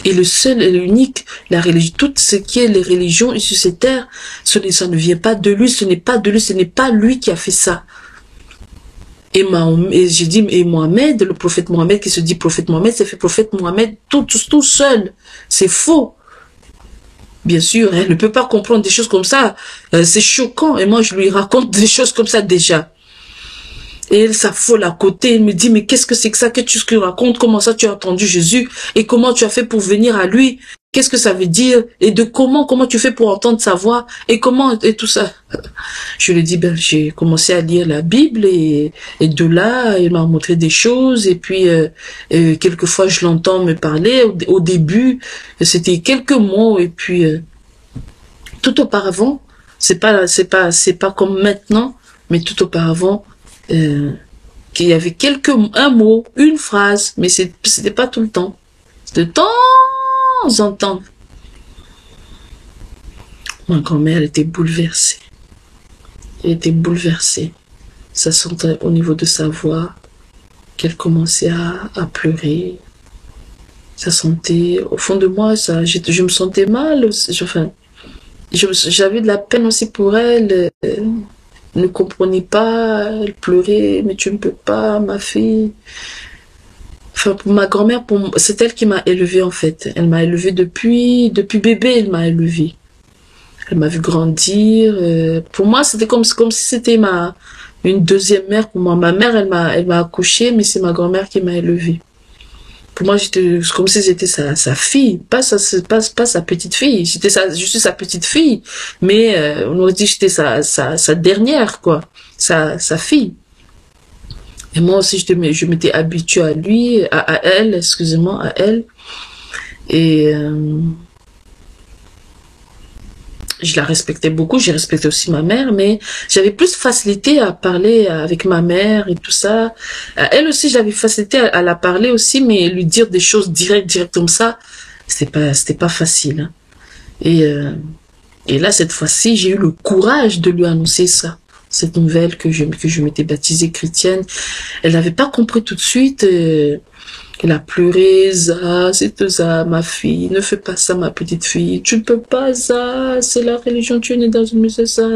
Et le seul et l'unique, la religion, tout ce qui est les religions sur cette terre, ça ne vient pas de lui, ce n'est pas de lui, ce n'est pas lui qui a fait ça. Et j'ai dit, et Mohamed, le prophète Mohamed qui se dit prophète Mohamed, c'est fait prophète Mohamed tout seul. C'est faux. Bien sûr, elle ne peut pas comprendre des choses comme ça. C'est choquant. Et moi, je lui raconte des choses comme ça déjà. Et elle s'affole à côté. Elle me dit, mais qu'est-ce que c'est que ça que tu racontes? Comment ça tu as entendu Jésus? Et comment tu as fait pour venir à lui? Qu'est-ce que ça veut dire? Et de comment tu fais pour entendre sa voix? Et comment, et tout ça. Je lui ai dit, ben, j'ai commencé à lire la Bible et de là, il m'a montré des choses. Et puis, quelquefois, je l'entends me parler. Au début, c'était quelques mots. Et puis, tout auparavant, c'est pas comme maintenant, mais tout auparavant, qu'il y avait un mot, une phrase, mais c'était pas tout le temps. De temps en temps. Ma grand-mère était bouleversée. Elle était bouleversée. Ça sentait au niveau de sa voix qu'elle commençait à pleurer. Ça sentait, au fond de moi, je me sentais mal. Enfin, j'avais de la peine aussi pour elle. Elle ne comprenait pas, elle pleurait, mais tu ne peux pas, ma fille. Enfin, pour ma grand-mère, c'est elle qui m'a élevée en fait. Elle m'a élevée depuis bébé, elle m'a élevée. Elle m'a vu grandir. Pour moi, c'était comme si c'était une deuxième mère pour moi. Ma mère, elle m'a accouchée, mais c'est ma grand-mère qui m'a élevée. Pour moi, j'étais comme si j'étais sa fille, pas sa petite fille. Je suis sa petite fille, mais on aurait dit que j'étais sa dernière, quoi, sa fille. Et moi aussi, je m'étais habituée à lui, à elle, excusez-moi, à elle. Et je la respectais beaucoup, j'ai respecté aussi ma mère, mais j'avais plus facilité à parler avec ma mère et tout ça. Elle aussi, j'avais facilité à la parler aussi, mais lui dire des choses direct comme ça, c'était pas facile. Hein. Et là, cette fois-ci, j'ai eu le courage de lui annoncer ça. Cette nouvelle que je m'étais baptisée chrétienne. Elle n'avait pas compris tout de suite. Elle a pleuré, c'est ça, ma fille, ne fais pas ça, ma petite fille, tu ne peux pas, ça, c'est la religion, tu es née dans une maison, ça.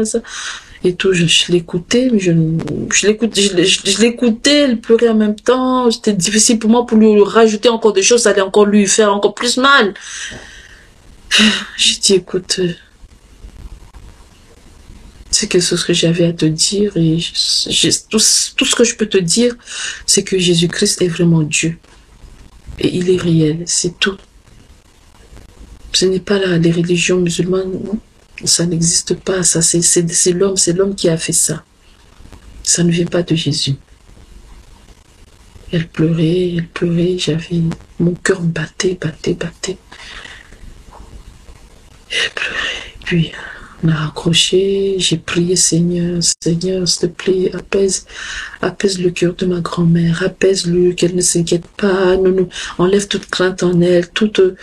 Et tout, je l'écoutais, mais je l'écoutais, elle pleurait en même temps, c'était difficile pour moi pour lui rajouter encore des choses, ça allait encore lui faire encore plus mal. J'ai dit, écoute, c'est quelque chose que j'avais à te dire, et tout ce que je peux te dire, c'est que Jésus-Christ est vraiment Dieu. Et il est réel, c'est tout. Ce n'est pas les religions musulmanes, non. Ça n'existe pas, ça c'est l'homme qui a fait ça. Ça ne vient pas de Jésus. Elle pleurait, j'avais, mon cœur battait. Elle pleurait, puis on a raccroché, j'ai prié, Seigneur, s'il te plaît, apaise le cœur de ma grand-mère, apaise-le, qu'elle ne s'inquiète pas, enlève toute crainte en elle, toute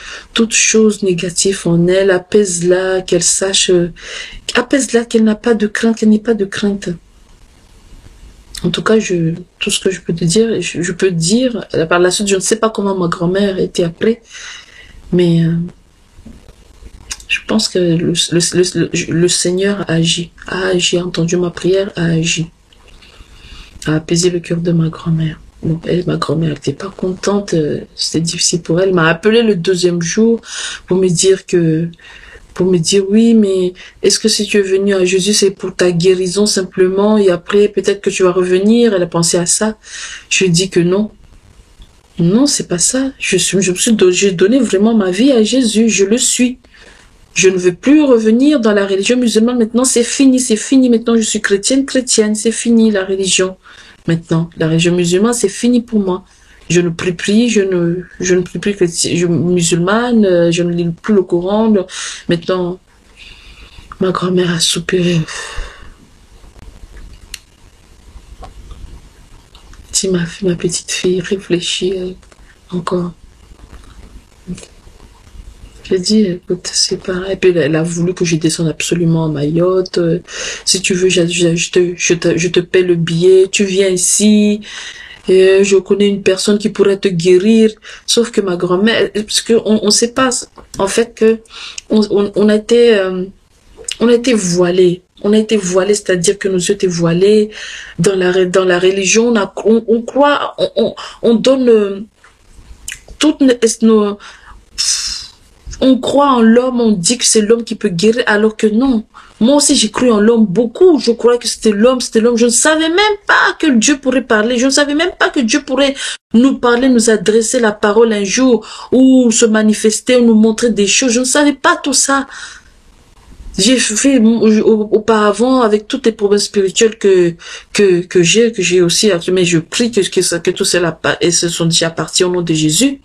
chose négative en elle, apaise-la, qu'elle sache, apaise-la, qu'elle n'a pas de crainte, qu'elle n'ait pas de crainte. En tout cas, tout ce que je peux te dire, je peux dire, par la suite, je ne sais pas comment ma grand-mère était après, mais je pense que le Seigneur a agi, a entendu ma prière, a agi, a apaisé le cœur de ma grand-mère. Bon, ma grand-mère n'était pas contente, c'était difficile pour elle. Elle m'a appelé le deuxième jour pour me dire oui, mais est-ce que si tu es venu à Jésus, c'est pour ta guérison simplement et après peut-être que tu vas revenir? Elle a pensé à ça. Je lui ai dit que non. Non, c'est pas ça. J'ai donné vraiment ma vie à Jésus. Je le suis. Je ne veux plus revenir dans la religion musulmane. Maintenant, c'est fini, c'est fini. Maintenant, je suis chrétienne. C'est fini la religion. Maintenant, la religion musulmane, c'est fini pour moi. Je ne prie plus, je ne prie plus musulmane, je ne lis plus le Coran. Maintenant, ma grand-mère a soupiré. Si ma petite fille réfléchit encore. J'ai dit, écoute, c'est pareil. Et puis elle a voulu que je descende absolument à Mayotte. Si tu veux, je te paie le billet. Tu viens ici. Et je connais une personne qui pourrait te guérir. Sauf que ma grand-mère, parce que on sait pas, en fait que on a été voilés. On a été voilés, c'est-à-dire que nos yeux étaient voilés dans la religion. On croit, on donne toutes nos on croit en l'homme, on dit que c'est l'homme qui peut guérir, alors que non. Moi aussi, j'ai cru en l'homme beaucoup. Je croyais que c'était l'homme, c'était l'homme. Je ne savais même pas que Dieu pourrait parler. Je ne savais même pas que Dieu pourrait nous parler, nous adresser la parole un jour, ou se manifester, ou nous montrer des choses. Je ne savais pas tout ça. J'ai fait auparavant avec toutes les problèmes spirituels que j'ai aussi, mais je prie que tout cela et se sont déjà partis au nom de Jésus.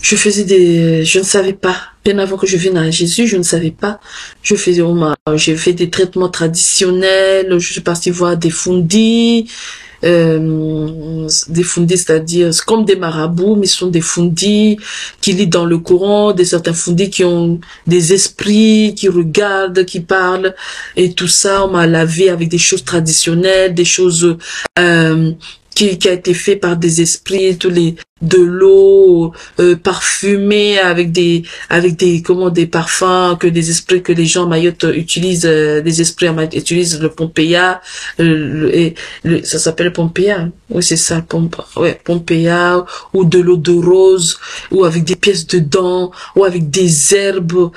Je ne savais pas. Bien avant que je vienne à Jésus, je ne savais pas. J'ai fait des traitements traditionnels. Je suis partie voir des fundis. C'est-à-dire comme des marabouts, mais ce sont des fundis qui lisent dans le Coran, certains fundis qui ont des esprits, qui regardent, qui parlent, et tout ça, on m'a lavé avec des choses traditionnelles, des choses qui a été fait par des esprits, de l'eau parfumée avec des parfums que des esprits que les gens à Mayotte utilisent, des esprits à Mayotte utilisent le Pompeya, ça s'appelle Pompeya, oui c'est ça, Pompeya, ou de l'eau de rose, ou avec des pièces dedans, ou avec des herbes,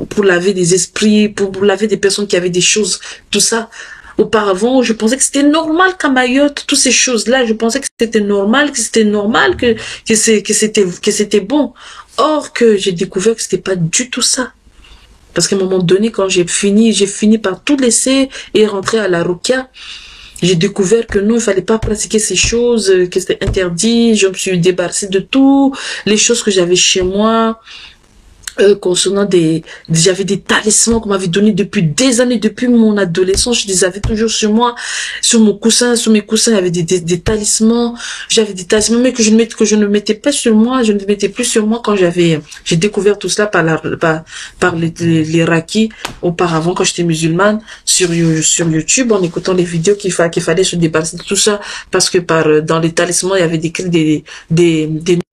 pour laver des esprits, pour laver des personnes qui avaient des choses, tout ça. Auparavant, je pensais que c'était normal qu'à Mayotte, toutes ces choses-là, je pensais que c'était normal, que c'était bon. Or que j'ai découvert que c'était pas du tout ça. Parce qu'à un moment donné, quand j'ai fini par tout laisser et rentrer à la Rukia, j'ai découvert que non, il fallait pas pratiquer ces choses, que c'était interdit. Je me suis débarrassée de tout, les choses que j'avais chez moi. Concernant j'avais des talismans qu'on m'avait donné depuis des années, depuis mon adolescence, je les avais toujours sur moi, sur mes coussins, il y avait des talismans, j'avais des talismans, mais que je ne mettais pas sur moi, je ne mettais plus sur moi quand j'ai découvert tout cela par les rakis, auparavant, quand j'étais musulmane, sur YouTube, en écoutant les vidéos qu'il fallait se débarrasser de tout ça, parce que dans les talismans, il y avait des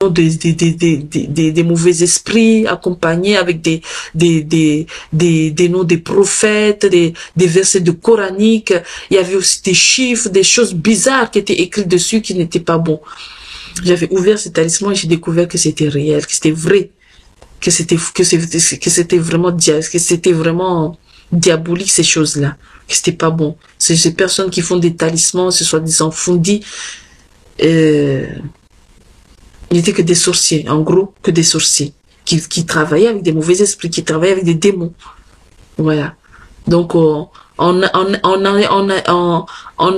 noms des mauvais esprits accompagnés avec des noms des prophètes, des versets de coraniques. Il y avait aussi des chiffres, des choses bizarres qui étaient écrites dessus qui n'étaient pas bons. J'avais ouvert ces talismans et j'ai découvert que c'était réel, que c'était vrai, que c'était vraiment diabolique, ces choses-là, que c'était pas bon. Ces personnes qui font des talismans, ce soi-disant fundis, il n'était que des sorciers, en gros, que des sorciers, qui travaillaient avec des mauvais esprits, qui travaillaient avec des démons. Voilà. Donc, en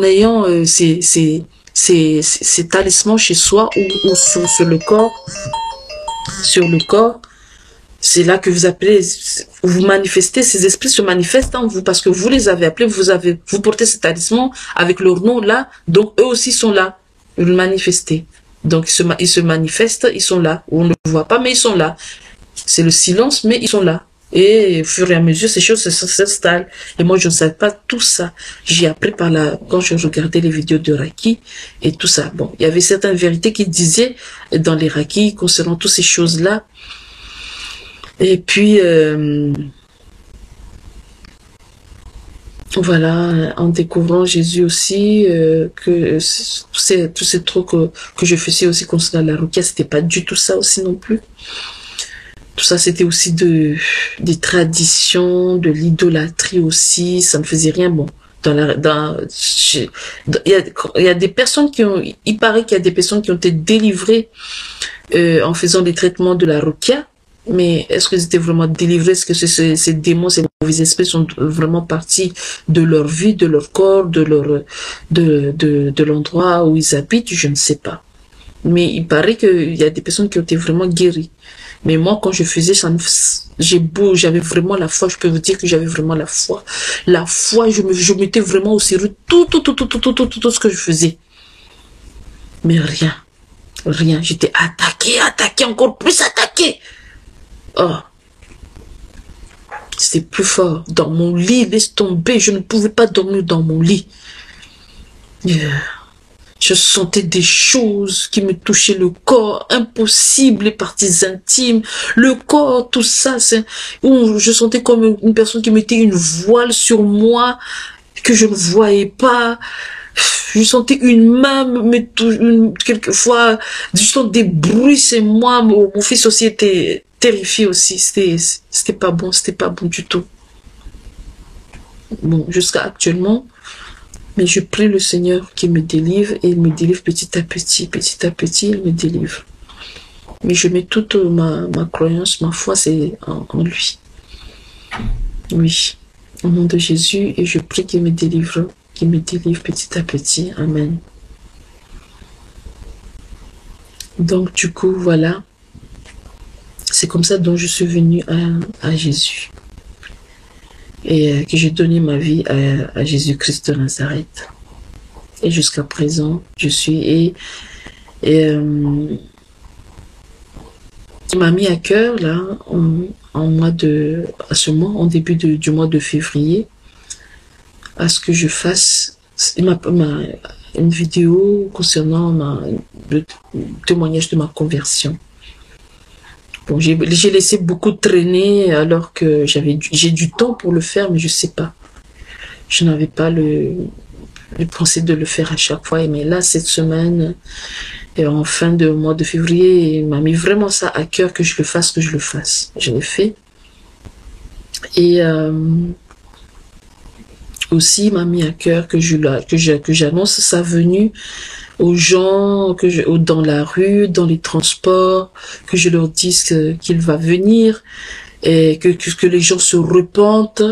ayant ces talismans chez soi ou sur le corps, c'est là que vous manifestez, ces esprits se manifestent en vous, parce que vous les avez appelés, vous portez ces talismans avec leur nom là, donc eux aussi sont là, vous le manifestez. Donc ils se manifestent, ils sont là. On ne le voit pas, mais ils sont là. C'est le silence, mais ils sont là. Et au fur et à mesure, ces choses s'installent. Et moi, je ne savais pas tout ça. J'ai appris quand je regardais les vidéos de Raki et tout ça. Bon, il y avait certaines vérités qui disaient dans les Raki concernant toutes ces choses-là. Et puis, voilà, en découvrant Jésus aussi, que tous ces trucs que je faisais aussi concernant la rukia, c'était pas du tout ça aussi non plus. Tout ça, c'était aussi des traditions, de l'idolâtrie aussi, ça ne faisait rien bon. Il y a des personnes il paraît qu'il y a des personnes qui ont été délivrées en faisant des traitements de la rukia. Mais est-ce qu'ils étaient vraiment délivrés? Est-ce que ces démons, ces mauvais esprits sont vraiment partis de leur vie, de leur corps, de l'endroit où ils habitent? Je ne sais pas. Mais il paraît qu'il y a des personnes qui ont été vraiment guéries. Mais moi, quand je faisais ça, j'avais vraiment la foi. Je peux vous dire que j'avais vraiment la foi. La foi, je mettais vraiment au sérieux tout ce que je faisais. Mais rien. Rien. J'étais attaqué, encore plus attaqué. Oh, c'était plus fort. Dans mon lit, laisse tomber. Je ne pouvais pas dormir dans mon lit. Je sentais des choses qui me touchaient le corps, impossible, les parties intimes, le corps, tout ça. Je sentais comme une personne qui mettait une voile sur moi, que je ne voyais pas. Je sentais une main, quelquefois, je sentais des bruits, c'est moi. Mon fils aussi était terrifié aussi. C'était pas bon du tout. Bon, jusqu'à actuellement, mais je prie le Seigneur qui me délivre, et il me délivre petit à petit, il me délivre. Mais je mets toute ma croyance, ma foi, c'est en lui. Oui, au nom de Jésus, et je prie qu'il me délivre petit à petit. Amen. Donc, du coup, voilà. C'est comme ça dont je suis venue à Jésus. Et que j'ai donné ma vie à Jésus-Christ de Nazareth. Et jusqu'à présent, je suis... il m'a mis à cœur, là, en début du mois de février, à ce que je fasse une vidéo concernant le témoignage de ma conversion. Bon, j'ai laissé beaucoup traîner alors que j'ai du temps pour le faire, mais je sais pas. Je n'avais pas le pensée de le faire à chaque fois. Mais là, cette semaine, et en fin de mois de février, il m'a mis vraiment ça à cœur que je le fasse, Je l'ai fait. Et aussi, il m'a mis à cœur que j'annonce sa venue aux gens, dans la rue, dans les transports, que je leur dise qu'il va venir, et que les gens se repentent,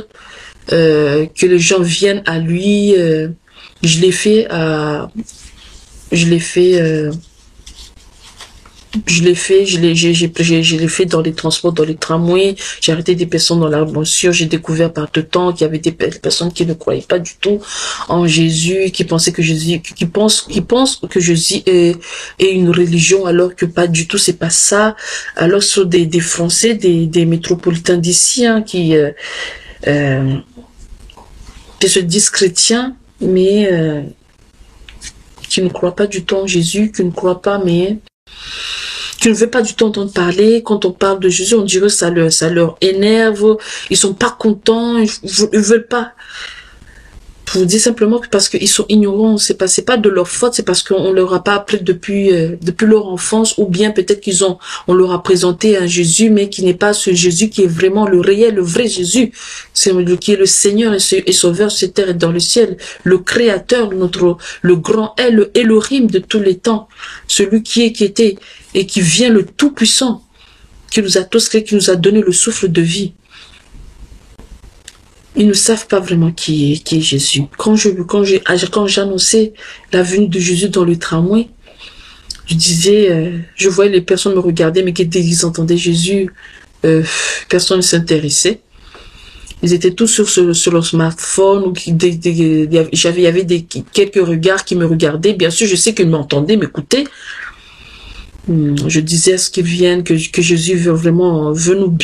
que les gens viennent à lui. Je l'ai fait dans les transports, dans les tramways. J'ai arrêté des personnes dans la voiture. J'ai découvert par tout temps qu'il y avait des personnes qui ne croyaient pas du tout en Jésus, qui pensaient que Jésus, qui pensent que Jésus est une religion, alors que pas du tout, c'est pas ça. Alors ce sont des Français, des métropolitains d'ici, hein, qui se disent chrétiens, mais qui ne croient pas du tout en Jésus, qui ne croient pas, mais qui ne veut pas du tout entendre parler. Quand on parle de Jésus, on dirait que ça leur énerve, ils sont pas contents, ils veulent pas. Pour vous dire simplement que parce qu'ils sont ignorants, c'est pas de leur faute, c'est parce qu'on leur a pas appris depuis leur enfance, ou bien peut-être on leur a présenté un Jésus, mais qui n'est pas ce Jésus qui est vraiment le réel, le vrai Jésus, qui est le Seigneur et Sauveur sur terre et dans le ciel, le Créateur, le grand El, le Elohim de tous les temps, celui qui était et qui vient, le Tout-Puissant, qui nous a tous créés, qui nous a donné le souffle de vie. Ils ne savent pas vraiment qui est Jésus. Quand j'annonçais la venue de Jésus dans le tramway, je disais, je voyais les personnes me regarder, mais dès qu'ils entendaient Jésus, personne ne s'intéressait. Ils étaient tous sur leur smartphone, ou il y avait quelques regards qui me regardaient. Bien sûr, je sais qu'ils m'entendaient, m'écoutaient. Je disais à ce qu'ils viennent que Jésus veut nous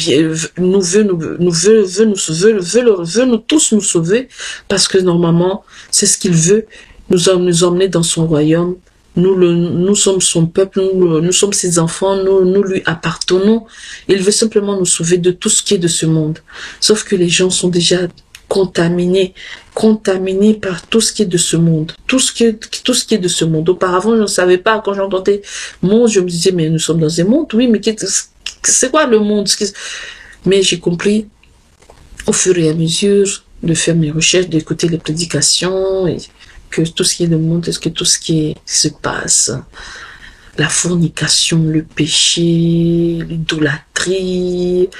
tous nous sauver, parce que normalement c'est ce qu'il veut, nous emmener dans son royaume. Nous sommes son peuple, nous sommes ses enfants, nous lui appartenons. Il veut simplement nous sauver de tout ce qui est de ce monde. Sauf que les gens sont déjà contaminé par tout ce qui est de ce monde, tout ce qui est de ce monde. Auparavant, je ne savais pas, quand j'entendais monde, je me disais, mais nous sommes dans un monde, oui, mais c'est quoi le monde? Mais j'ai compris, au fur et à mesure, de faire mes recherches, d'écouter les prédications, et que tout ce qui est le monde, est-ce que tout ce qui se passe, la fornication, le péché, l'idolâtrie,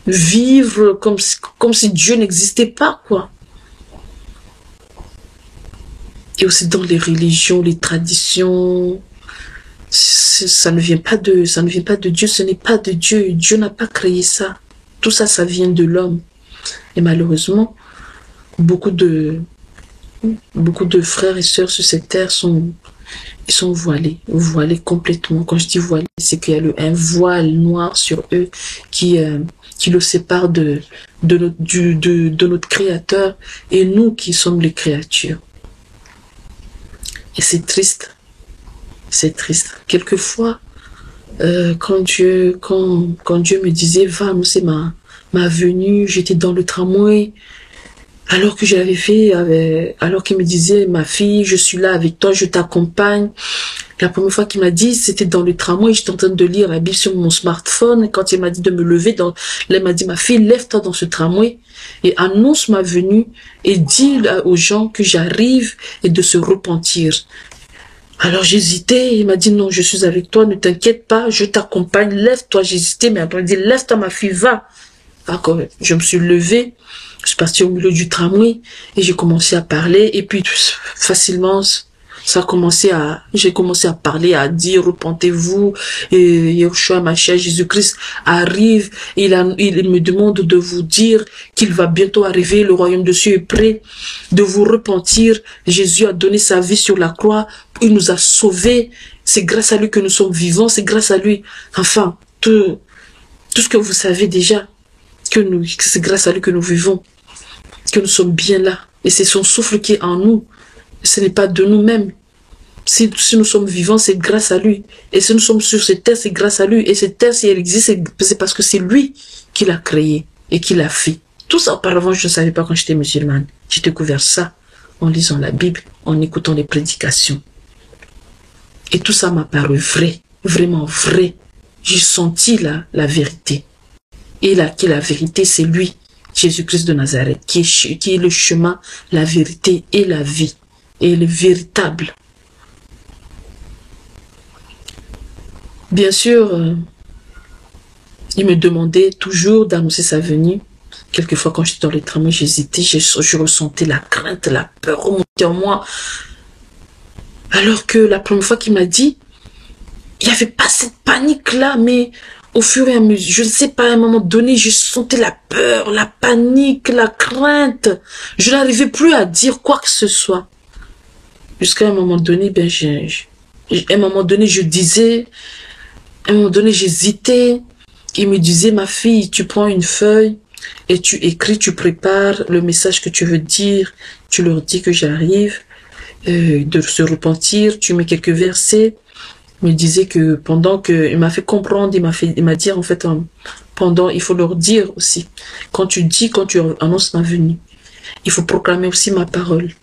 vivre comme si Dieu n'existait pas, quoi. Et aussi dans les religions, les traditions, ça ne vient pas de Dieu, ce n'est pas de Dieu. Dieu n'a pas créé ça. Tout ça, ça vient de l'homme. Et malheureusement, beaucoup de frères et sœurs sur cette terre sont voilés complètement. Quand je dis voilés, c'est qu'il y a un voile noir sur eux qui le sépare de notre Créateur et nous qui sommes les créatures. Et c'est triste. C'est triste. Quelquefois, quand Dieu me disait, va annoncer ma venue, j'étais dans le tramway, alors que j'avais fait, alors qu'il me disait, ma fille, je suis là avec toi, je t'accompagne. La première fois qu'il m'a dit, c'était dans le tramway, j'étais en train de lire la Bible sur mon smartphone. Et quand il m'a dit de me lever, il m'a dit, ma fille, lève-toi dans ce tramway et annonce ma venue et dis aux gens que j'arrive et de se repentir. Alors j'hésitais, il m'a dit, non, je suis avec toi, ne t'inquiète pas, je t'accompagne, lève-toi. J'hésitais, mais après il m'a dit, lève-toi ma fille, va. D'accord, je me suis levée. Je suis partie au milieu du tramway et j'ai commencé à parler et puis facilement j'ai commencé à parler, à dire repentez-vous et Yeshua Mashiach Jésus-Christ arrive et il me demande de vous dire qu'il va bientôt arriver, le royaume de Dieu est prêt, de vous repentir. Jésus a donné sa vie sur la croix, il nous a sauvés, c'est grâce à lui que nous sommes vivants, c'est grâce à lui, enfin tout ce que vous savez déjà, que c'est grâce à lui que nous vivons, que nous sommes bien là. Et c'est son souffle qui est en nous. Ce n'est pas de nous-mêmes. Si nous sommes vivants, c'est grâce à lui. Et si nous sommes sur cette terre, c'est grâce à lui. Et cette terre, si elle existe, c'est parce que c'est lui qui l'a créée et qui l'a fait. Tout ça, auparavant, je ne savais pas quand j'étais musulmane. J'ai découvert ça en lisant la Bible, en écoutant les prédications. Et tout ça m'a paru vrai, vraiment vrai. J'ai senti la vérité. Et la vérité, c'est lui. Jésus-Christ de Nazareth, qui est le chemin, la vérité et la vie, et le véritable. Bien sûr, il me demandait toujours d'annoncer sa venue. Quelquefois, quand j'étais dans les tramways, j'hésitais, je ressentais la crainte, la peur remonter en moi. Alors que la première fois qu'il m'a dit, il n'y avait pas cette panique-là, mais au fur et à mesure, je ne sais pas, à un moment donné, je sentais la peur, la panique, la crainte. Je n'arrivais plus à dire quoi que ce soit. Jusqu'à un moment donné, je disais, à un moment donné, j'hésitais. Il me disait, ma fille, tu prends une feuille et tu écris, tu prépares le message que tu veux dire. Tu leur dis que j'arrive, de se repentir. Tu mets quelques versets. Il me disait que il m'a fait comprendre, il m'a dit en fait, il faut leur dire aussi, quand tu annonces ma venue, il faut proclamer aussi ma parole.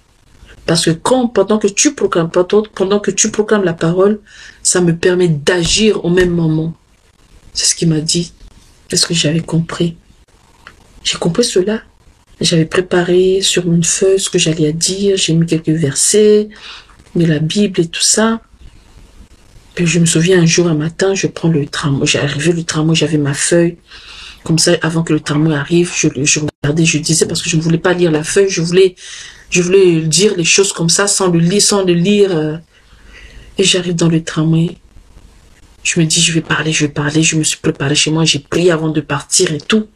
Parce que pendant que tu proclames la parole, ça me permet d'agir au même moment. C'est ce qu'il m'a dit. Est-ce que j'avais compris? J'ai compris cela. J'avais préparé sur une feuille ce que j'allais dire, j'ai mis quelques versets, mis la Bible et tout ça. Puis je me souviens un jour, un matin, je prends le tramway. J'ai arrivé le tramway, j'avais ma feuille. Comme ça, avant que le tramway arrive, je regardais, je disais, parce que je ne voulais pas lire la feuille, je voulais dire les choses comme ça, sans le lire. Et j'arrive dans le tramway. Je me dis, je vais parler. Je me suis préparée chez moi, j'ai prié avant de partir et tout.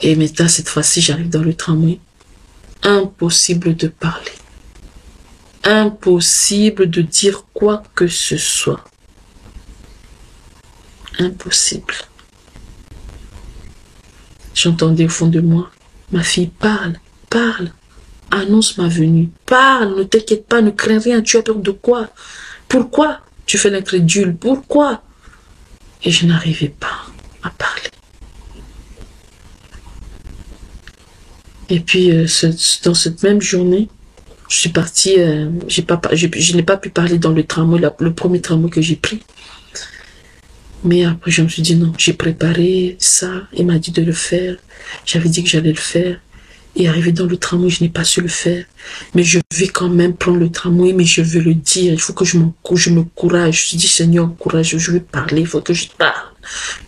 Et maintenant, cette fois-ci, j'arrive dans le tramway. Impossible de parler. Impossible de dire quoi que ce soit. Impossible. J'entendais au fond de moi, ma fille, parle, annonce ma venue, parle, ne t'inquiète pas, ne crains rien, tu as peur de quoi? Pourquoi tu fais l'incrédule? Pourquoi? Et je n'arrivais pas à parler. Et puis, dans cette même journée, je suis partie, je n'ai pas pu parler dans le tramway, le premier tramway que j'ai pris. Mais après, je me suis dit non, j'ai préparé ça, il m'a dit de le faire. J'avais dit que j'allais le faire. Et arrivé dans le tramway, je n'ai pas su le faire. Mais je vais quand même prendre le tramway, mais je veux le dire. Il faut que je me courage. Je dis, Seigneur, courage, je veux parler, il faut que je parle.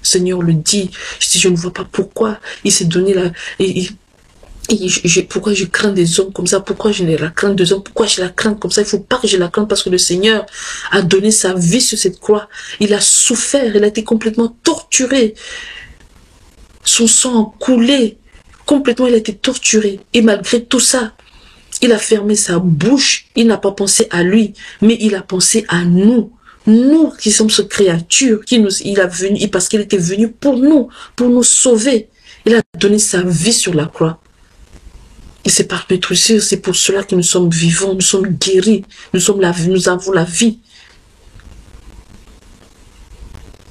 Seigneur le dit. Je dis, je ne vois pas pourquoi il s'est donné la... pourquoi je crains des hommes comme ça? Pourquoi je n'ai la crainte des hommes? Pourquoi j'ai la crainte comme ça? Il faut pas que j'ai la crainte parce que le Seigneur a donné sa vie sur cette croix. Il a souffert, il a été complètement torturé. Son sang a coulé. Complètement, il a été torturé. Et malgré tout ça, il a fermé sa bouche. Il n'a pas pensé à lui, mais il a pensé à nous. Nous qui sommes ces créatures, parce qu'il était venu pour nous sauver. Il a donné sa vie sur la croix. Et c'est par notre Dieu, c'est pour cela que nous sommes vivants, nous sommes guéris, nous avons la vie.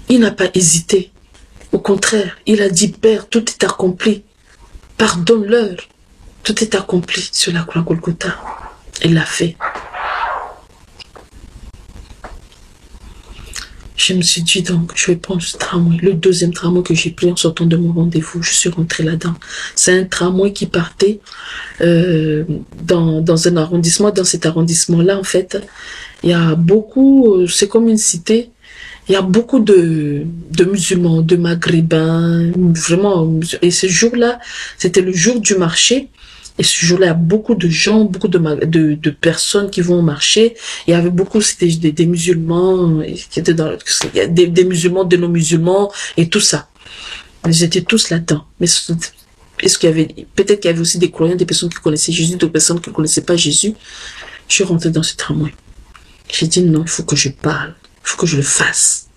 Il n'a pas hésité. Au contraire, il a dit, Père, tout est accompli. Pardonne-leur. Tout est accompli sur la croix Golgotha. Il l'a fait. Je me suis dit donc, je vais prendre ce tramway. Le deuxième tramway que j'ai pris en sortant de mon rendez-vous, je suis rentrée là-dedans. C'est un tramway qui partait dans un arrondissement. Dans cet arrondissement-là, en fait, il y a beaucoup, c'est comme une cité. Il y a beaucoup de musulmans, de maghrébins, vraiment. Et ce jour-là, c'était le jour du marché. Et ce jour-là, il y a beaucoup de gens, beaucoup de personnes qui vont au marché. Il y avait beaucoup, c'était des musulmans, qui étaient des musulmans, des non-musulmans, et tout ça. Ils étaient tous là-dedans. Mais est-ce qu'il y avait, peut-être qu'il y avait aussi des croyants, des personnes qui connaissaient Jésus, des personnes qui ne connaissaient pas Jésus. Je suis rentrée dans ce tramway. J'ai dit non, il faut que je parle. Il faut que je le fasse.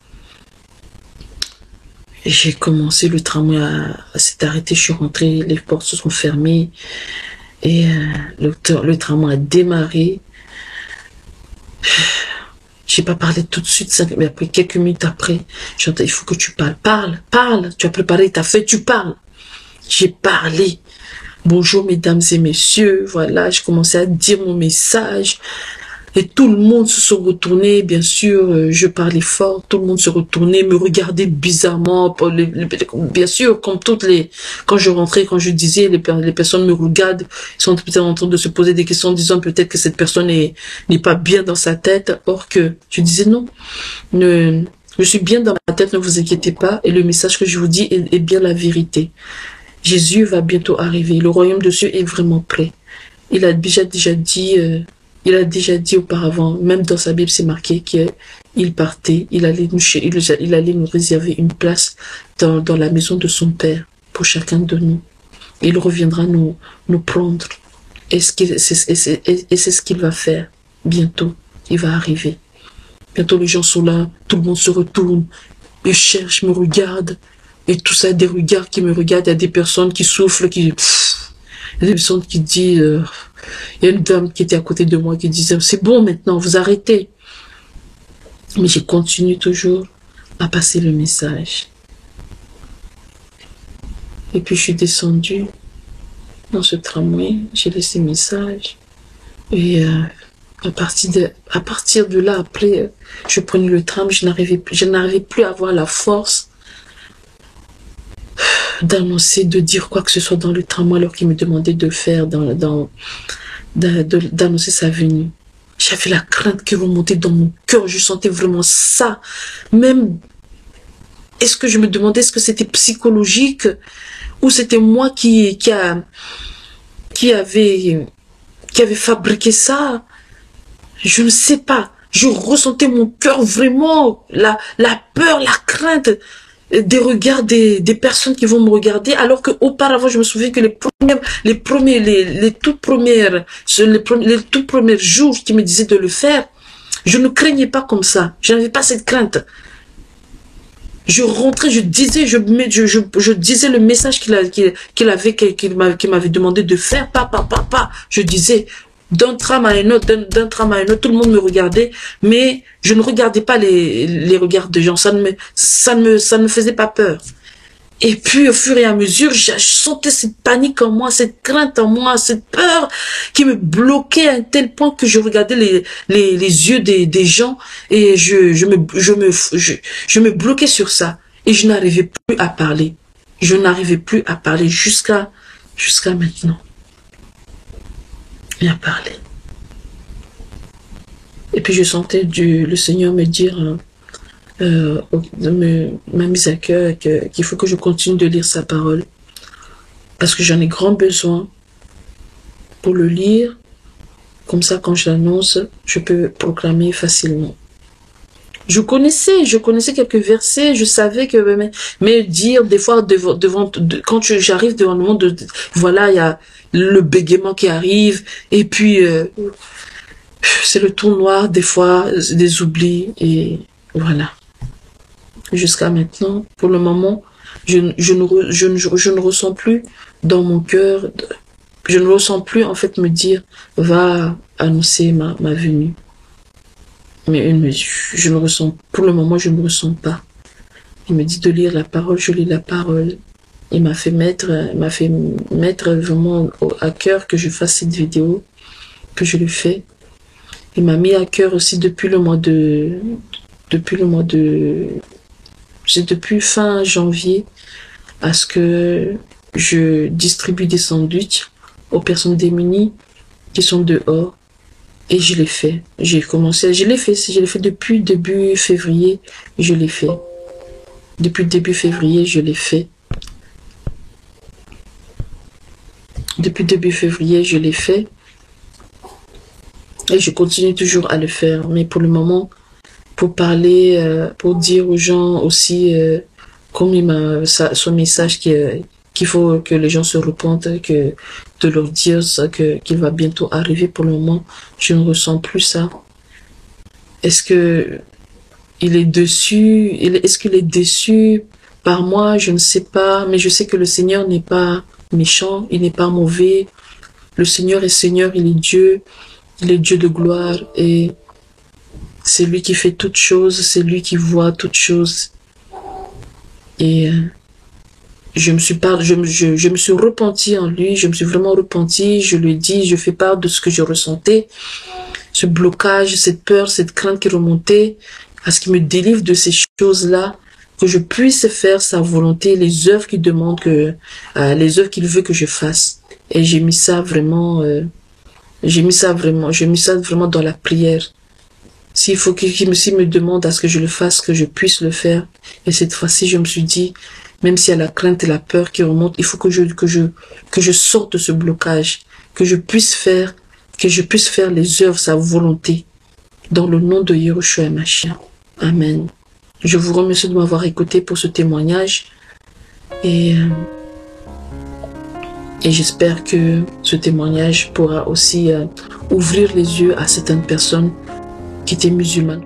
Et j'ai commencé, le tramway s'est arrêté, je suis rentrée, les portes se sont fermées et le tramway a démarré. J'ai pas parlé tout de suite, mais après quelques minutes après, j'entends, il faut que tu parles. Parle, tu as préparé ta feuille, tu parles. J'ai parlé. Bonjour mesdames et messieurs, voilà, je commençais à dire mon message. Et tout le monde se sont retournés, bien sûr, je parlais fort, tout le monde se retournait, me regardait bizarrement, bien sûr, comme quand je rentrais, quand je disais, les personnes me regardent, ils sont peut-être en train de se poser des questions, disant peut-être que cette personne n'est pas bien dans sa tête, or que je disais non, je suis bien dans ma tête, ne vous inquiétez pas, et le message que je vous dis est bien la vérité. Jésus va bientôt arriver, le royaume de Dieu est vraiment prêt. Il a déjà dit, il a déjà dit auparavant, même dans sa Bible, c'est marqué qu'il partait, il allait nous réserver une place dans la maison de son Père pour chacun de nous. Il reviendra nous prendre. Et c'est ce qu'il va faire bientôt. Il va arriver. Bientôt les gens sont là, tout le monde se retourne, ils cherchent, me regardent. Et tout ça, des regards qui me regardent, il y a des personnes qui soufflent, il y a des personnes qui disent... il y a une dame qui était à côté de moi qui disait, c'est bon maintenant, vous arrêtez. Mais j'ai continué toujours à passer le message. Et puis je suis descendue dans ce tramway, j'ai laissé le message. Et à partir de là, après, je prenais le tram, je n'arrivais plus à avoir la force d'annoncer, de dire quoi que ce soit dans le tramway alors qu'il me demandait de le faire, d'annoncer sa venue. J'avais la crainte qui remontait dans mon cœur, je sentais vraiment ça. Même, est-ce que je me demandais, est-ce que c'était psychologique ou c'était moi qui avait fabriqué ça? Je ne sais pas. Je ressentais mon cœur vraiment, la peur, la crainte des regards des personnes qui vont me regarder, alors que auparavant je me souviens que les tout premiers jours qui me disaient de le faire, je ne craignais pas comme ça, je n'avais pas cette crainte. Je rentrais, je disais le message qu'il m'avait demandé de faire, je disais d'un tram à un autre, tout le monde me regardait, mais je ne regardais pas les regards des gens, ça ne me faisait pas peur. Et puis, au fur et à mesure, je sentais cette panique en moi, cette crainte en moi, cette peur qui me bloquait à un tel point que je regardais les yeux des gens et je me bloquais sur ça. Et je n'arrivais plus à parler. Je n'arrivais plus à parler jusqu'à maintenant. Et à parler. Et puis, je sentais le Seigneur me dire... m'a mise à cœur qu'il faut que je continue de lire sa parole parce que j'en ai grand besoin pour le lire, comme ça quand je l'annonce je peux proclamer facilement. Je connaissais quelques versets, je savais que mais dire des fois quand j'arrive devant le monde, voilà, il y a le bégaiement qui arrive et puis c'est le trou noir des fois, des oublis et voilà. Jusqu'à maintenant, pour le moment, je ne ressens plus dans mon cœur, je ne ressens plus en fait me dire, va annoncer ma venue. Mais je ne ressens, pour le moment, je ne ressens pas. Il me dit de lire la parole, je lis la parole. Il m'a fait mettre vraiment à cœur que je fasse cette vidéo, que je le fais. Il m'a mis à cœur aussi depuis fin janvier, à ce que je distribue des sandwichs aux personnes démunies qui sont dehors. Et je l'ai fait. Je l'ai fait depuis début février, je l'ai fait. Depuis début février, je l'ai fait. Depuis début février, je l'ai fait. Et je continue toujours à le faire. Mais pour le moment, pour parler, pour dire aux gens aussi, comme il m'a son message qu'il faut que les gens se repentent, de leur dire qu'il va bientôt arriver. Pour le moment, je ne ressens plus ça. Est-ce que il est dessus? Est-ce qu'il est déçu par moi? Je ne sais pas, mais je sais que le Seigneur n'est pas méchant, il n'est pas mauvais. Le Seigneur est Seigneur, il est Dieu de gloire et c'est lui qui fait toutes choses, c'est lui qui voit toutes choses. Et je me suis repenti en lui, je me suis vraiment repenti, je lui ai dit, je fais part de ce que je ressentais, ce blocage, cette peur, cette crainte qui remontait, à ce qu'il me délivre de ces choses-là, que je puisse faire sa volonté, les œuvres qu'il demande, les œuvres qu'il veut que je fasse. Et j'ai mis ça vraiment dans la prière. S'il faut qu'il me demande à ce que je le fasse, que je puisse le faire. Et cette fois-ci, je me suis dit, même s'il y a la crainte et la peur qui remontent, il faut que je sorte de ce blocage, que je puisse faire les œuvres, sa volonté. Dans le nom de Yahushua Mashiach. Amen. Je vous remercie de m'avoir écouté pour ce témoignage. Et j'espère que ce témoignage pourra aussi ouvrir les yeux à certaines personnes qui étaient musulmanes.